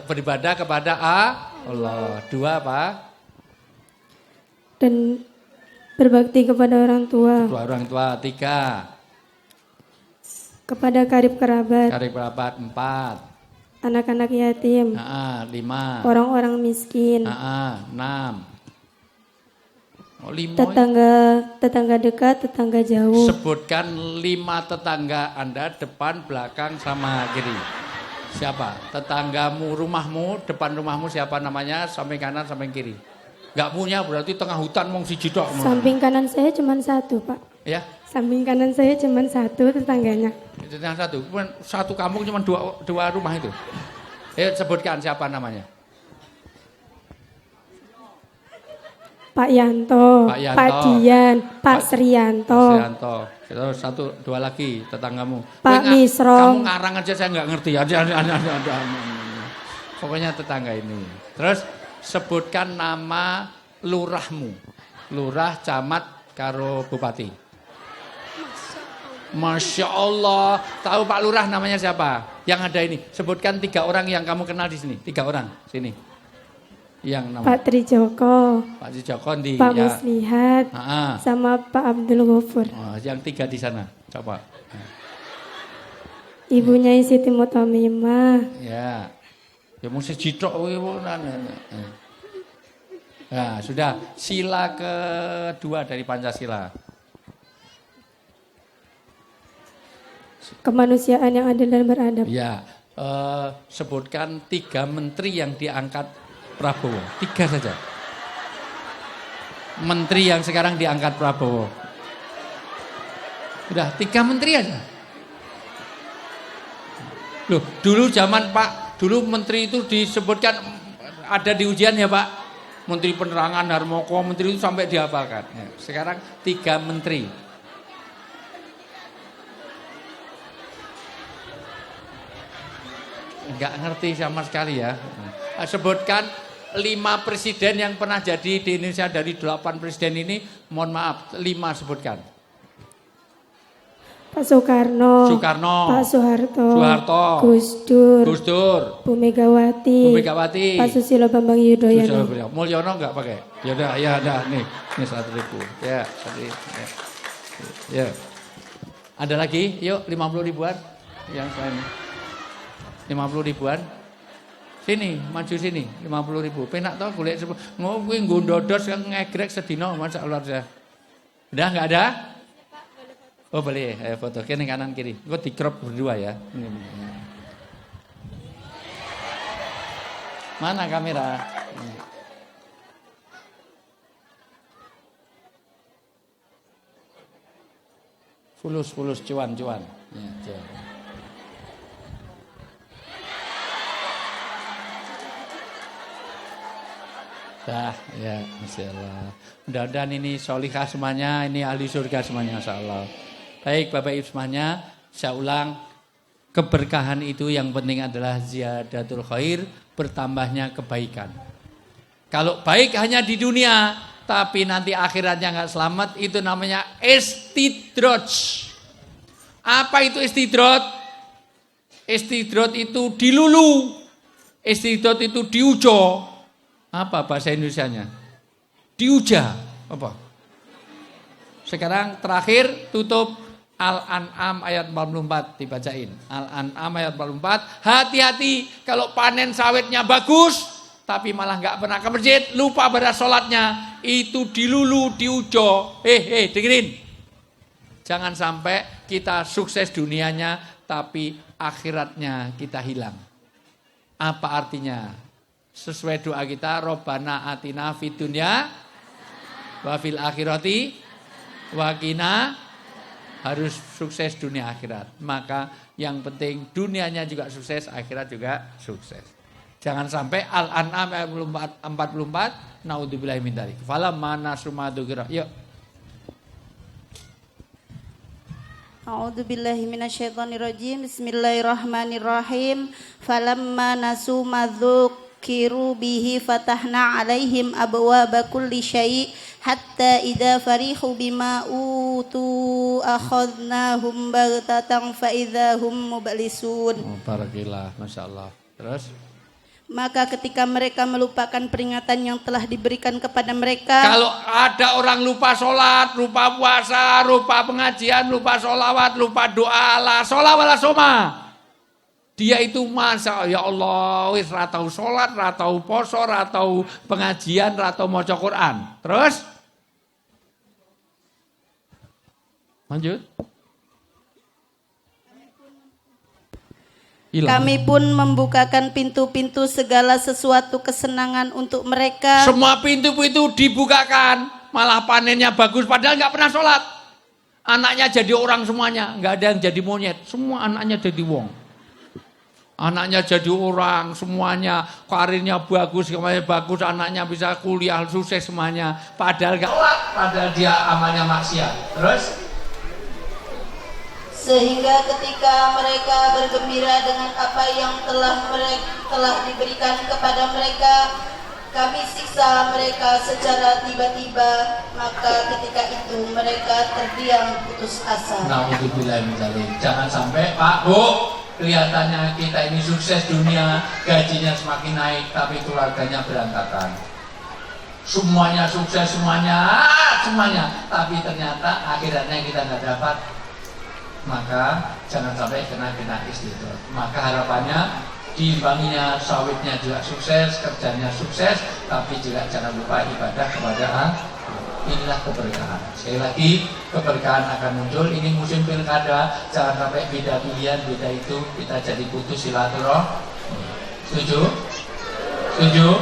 beribadah kepada Allah. 2 apa? Dan berbakti kepada orang tua. 2 orang tua. 3. Kepada karib kerabat. 4. Anak-anak yatim. 5. Orang-orang miskin. 6. 5. Tetangga dekat, tetangga jauh. Sebutkan 5 tetangga Anda, depan, belakang, sama kiri. Siapa? Tetanggamu, rumahmu, depan rumahmu siapa namanya? Samping kanan, samping kiri. Enggak punya berarti tengah hutan mong siji tok. Samping kanan saya cuma 1, Pak. Ya. Samping kanan saya cuma 1 tetangganya. Itu yang 1. Satu kampung cuma 2 rumah itu. Sebutkan siapa namanya? Pak Yanto, Pak Dian, Pak Srianto. Terus 2 lagi tetanggamu. Pak Misrong. Kamu ngarang aja saya nggak ngerti. Ada. Pokoknya tetangga ini. Terus sebutkan nama lurahmu. Lurah, camat, karo bupati. Masya Allah. Tahu Pak Lurah namanya siapa? Yang ada ini. Sebutkan 3 orang yang kamu kenal di sini. 3 orang. Sini. Yang nama. Pak Trijoko. Pak Trijoko di. Pak Ya. Muslihat. Sama Pak Abdul Ghafur. Yang 3 di sana. Coba. Ibunya Siti Mutamimah. Ya. Ya mesti jitok. Nah, sudah. Sila kedua dari Pancasila. Kemanusiaan yang adil dan beradab. Ya, sebutkan 3 menteri yang diangkat Prabowo. 3 saja. Menteri yang sekarang diangkat Prabowo. Sudah 3 menteri aja. Loh, dulu zaman dulu menteri itu disebutkan ada di ujian ya Pak. Menteri Penerangan Harmoko, menteri itu sampai dihafalkan. Ya, sekarang 3 menteri. Enggak ngerti sama sekali ya. Sebutkan 5 presiden yang pernah jadi di Indonesia dari 8 presiden ini. Mohon maaf, 5 sebutkan. Pak Soekarno. Soekarno. Pak Soeharto. Soeharto. Gus Dur. Gus Dur. Bu Megawati. Bu Megawati. Pak Susilo Bambang Yudhoyono. Mulyono enggak pakai? Ya udah, ya udah nih 1.000. Ya, ya. Ada lagi? Yuk 50 ribuan yang lain. 50 ribuan. Sini, maju sini, 50 ribu. Penak tau golek kuwi nggo ndodos ngegrek sedina masyaallah saya. Udah enggak ada? Oh boleh, ayo foto kene kanan kiri. Engko di-crop berdua ya. Mana kamera? Fulus cuan. Ya, cuan. Ya, Masya Allah. Mudah-mudahan ini solihah semuanya, ini ahli surga semuanya, Masya Allah. Baik, Bapak Ibu semuanya, saya ulang, keberkahan itu yang penting adalah ziyadatul khair, bertambahnya kebaikan. Kalau baik hanya di dunia, tapi nanti akhiratnya nggak selamat, itu namanya istidraj. Apa itu istidraj? Istidraj itu dilulu, istidraj itu diujo. Apa bahasa Indonesianya? Diuja. Apa? Sekarang terakhir tutup Al-An'am ayat 44 dibacain. Al-An'am ayat 44. Hati-hati kalau panen sawitnya bagus, tapi malah nggak pernah ke masjid, lupa pada sholatnya, itu dilulu, diujo. Dengerin. Jangan sampai kita sukses dunianya, tapi akhiratnya kita hilang. Apa artinya? Sesuai doa kita, Robbana atina fid dunya wa fil akhirati wa qina, harus sukses dunia akhirat. Maka yang penting dunianya juga sukses, akhirat juga sukses. Jangan sampai Al-An'am ayat 44, naudzubillahi min dzalik. Falamma nasu ma dzukira. Yuk. A'udzubillahi minasyaitonirrajim. Bismillahirrahmanirrahim. Falamma nasu ma dzukiru bihi fatahna 'alaihim abwaaba kulli syai' hatta idza farihu bima utu akhadnahum baghtatan fa idzahum mublisun. Barakillah, masyaallah. Terus maka ketika mereka melupakan peringatan yang telah diberikan kepada mereka. Kalau ada orang lupa sholat, lupa puasa, lupa pengajian, lupa sholawat, lupa doa, la sholat wala soma, dia itu masa ya Allah wis ra tau sholat, ra tau poso, ra tau pengajian, ra tau maca Quran. Terus lanjut. Kami pun membukakan pintu-pintu segala sesuatu kesenangan untuk mereka. Semua pintu-pintu dibukakan, malah panennya bagus padahal nggak pernah sholat. Anaknya jadi orang semuanya, nggak ada yang jadi monyet, semua anaknya jadi wong. Anaknya jadi orang semuanya, karirnya bagus, semuanya bagus, anaknya bisa kuliah sukses semuanya, padahal nggak sholat, padahal dia amalnya maksiat. Terus? Sehingga ketika mereka bergembira dengan apa yang telah diberikan kepada mereka, kami siksa mereka secara tiba-tiba, maka ketika itu mereka terdiam putus asa. Naudzubillah min dzalik. Jangan sampai Pak Bu, kelihatannya kita ini sukses dunia, gajinya semakin naik, tapi keluarganya berantakan. Semuanya sukses, semuanya, tapi ternyata akhiratnya kita nggak dapat. Maka jangan sampai kena istighfar. Maka harapannya diimbanginya sawitnya juga sukses, kerjanya sukses, tapi juga jangan lupa ibadah kepada Allah. Inilah keberkahan. Sekali lagi, keberkahan akan muncul. Ini musim pilkada, jangan sampai beda pilihan, beda itu kita jadi putus silaturahmi. Setuju? Setuju?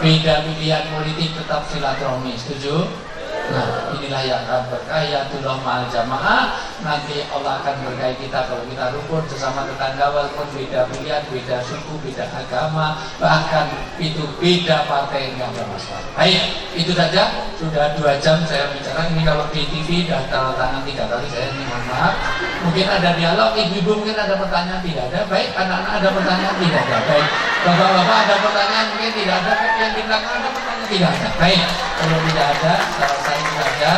Beda pilihan politik tetap silaturahmi. Setuju? Nah, inilah yang akan berkah, yatullah ma'al jamaah. Nanti Allah akan berkahi kita kalau kita rukun sesama tetangga, walaupun beda pilihan, beda suku, beda agama, bahkan itu beda partai, enggak ada masalah. Baik, itu saja. Sudah 2 jam saya bicara. Ini kalau di TV dah tanda tangan 3 kali, saya ini mohon maaf. Mungkin ada dialog, ibu-ibu mungkin ada pertanyaan, tidak ada. Baik, anak-anak ada pertanyaan, tidak ada. Baik, bapak-bapak ada pertanyaan, mungkin tidak ada. Yang di belakang ada pertanyaan, tidak ada. Baik, kalau tidak ada, selesai saja.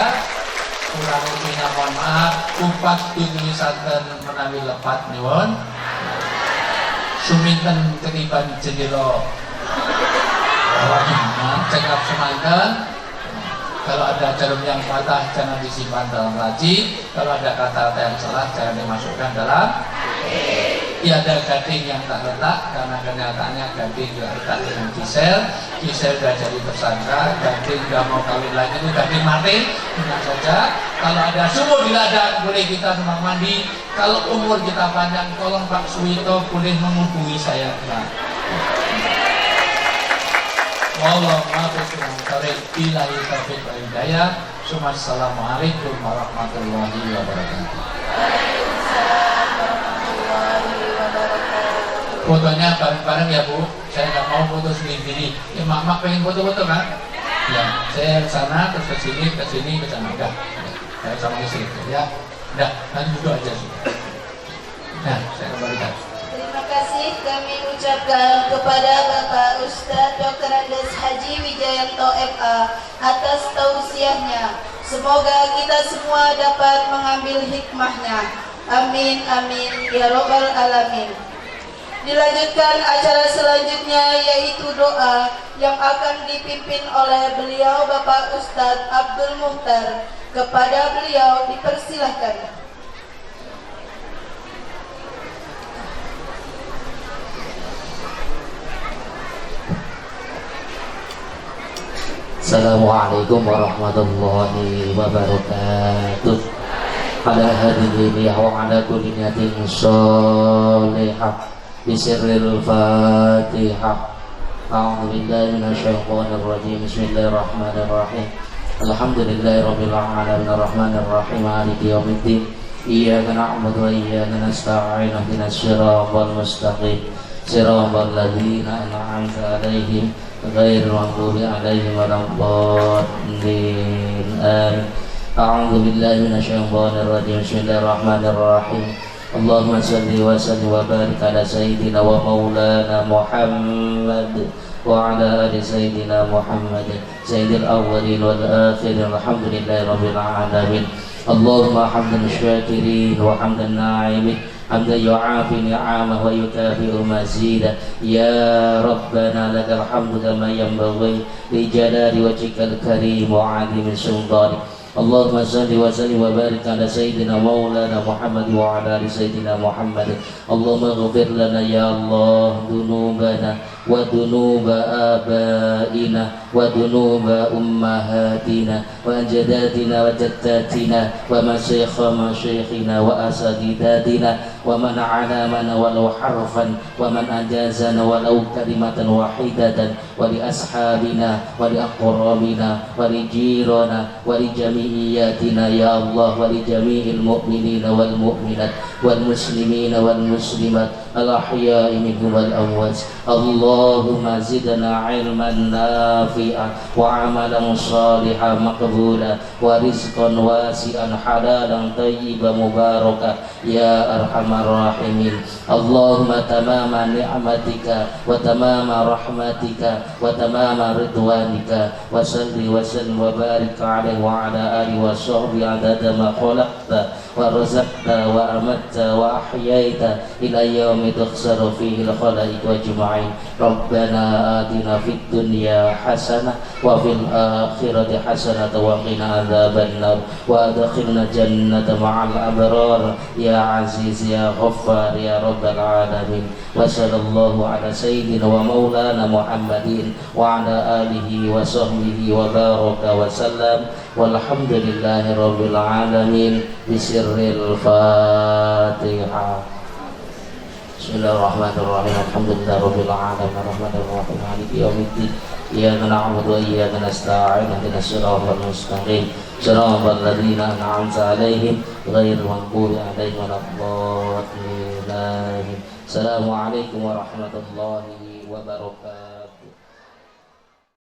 Kurang lebihnya mohon maaf. Kupat tulisan menawi lepat nyuwun. Suminten ketiban jendela. Cekap semanten. Kalau ada jarum yang patah jangan disimpan dalam laci. Kalau ada kata-kata yang salah jangan dimasukkan dalam. Tiada gading yang tak letak, karena kenyataannya gading juga letak dengan Gisel. Gisel sudah jadi tersangka, gading sudah mau kawin lagi, itu gading mati. Ingat saja, kalau ada sumur di ladang boleh kita numpang mandi. Kalau umur kita panjang, tolong Pak Suwito boleh menghubungi saya. Wallahu a'lam bishawab. Assalamualaikum warahmatullahi wabarakatuh. Fotonya bareng-bareng ya Bu. Saya nggak mau foto sendiri-sendiri. Ya mak pengen foto-foto kan? Ya, saya ke sana, terus ke sini, ke sana. Udah. Saya sama istri. Ya, udah. Nanti duduk aja sudah. Nah, saya kembalikan. Terima kasih kami ucapkan kepada Bapak Ustadz Dr. Andes Haji Wijayanto MA atas tausiahnya. Semoga kita semua dapat mengambil hikmahnya. Amin, amin, ya robbal alamin. Dilanjutkan acara selanjutnya yaitu doa yang akan dipimpin oleh beliau Bapak Ustadz Abdul Muhtar. Kepada beliau dipersilahkan. Assalamualaikum warahmatullahi wabarakatuh. Ala hadirin wa ala kulli niyatin sholihah bisirril fatihah. A'udzu billahi minasyaitonir rajim. Bismillahirrahmanirrahim. Alhamdulillahirabbil alamin arrahmanir rahim maliki yaumiddin. Iyyaka na'budu wa iyyaka nasta'in ihdinas siratal mustaqim. Siratal ladzina an'amta 'alaihim ghairil maghdubi 'alaihim waladdallin. Amin. A'udzu billahi minasyaitonir rajim. Bismillahirrahmanirrahim. Allahumma shalli wa sallim wa barik ala sayyidina wa maulana Muhammad wa ala ali sayyidina Muhammad sayyidil awwalin wal akhirin. Alhamdulillahi rabbil alamin. Allahumma hamdan syakirin wa hamdan na'imin hamdan yu'afi ni'amah wa yukafi'u mazidah. Ya Rabbana lakal hamdu kama yanbaghi li jalali wajhikal karim wa 'azimi sultanik. Allahumma salli wa sallim wa barik ala sayyidina maulana Muhammad wa ala ali sayyidina Muhammad. Allahumma ighfir lana ya Allah dunubana wa dunuba abaina wa dunuba ummahatina wa ajdatina wa jaddatina wa masyayikhina wa asadidatina wa man 'alamana walau harfan wa man ajazana walau kalimatan wahidatan wa li ashabina wa li aqrabina wa li jirana wa li jami'iyatina ya Allah wa li jami'il mu'minina wal mu'minat wal muslimina wal muslimat al ahya'i minhum wal amwat. Allahumma zidna ilman nafi'an wa amalan salihan maqbula wa rizqan wasi'an halalan tayyiban mubaraka ya arhamar rahimin. Allahumma tamama ni'matika wa tamama rahmatika wa tamama ridwanika wa salli wa sallim wa barik alaihi wa ala alihi wa sahbihi adada ma khalaqta wa razaqta wa amatta wa ahyaita ila yaumi tukhsaru fihi al-khalaiq ajma'in. Rabbana atina fid dunya hasanah wa fil akhirati hasanah wa qina adzabannar wa adkhilna jannata ma'al abrar ya aziz ya ghaffar ya rabbal alamin. Wa sallallahu ala sayyidina wa maulana Muhammadin wa ala alihi wa sahbihi wa baraka wa sallam walhamdulillahi rabbil alamin. Bisirril Fatihah. Bismillahirrahmanirrahim. Alhamdulillahi rabbil alamin arrahmanir rahim maliki yaumiddin. Iyyaka na'budu wa iyyaka nasta'in ihdinas siratal mustaqim siratal ladzina an'amta 'alaihim ghairil maghdubi 'alaihim waladdallin. Assalamualaikum warahmatullahi wabarakatuh.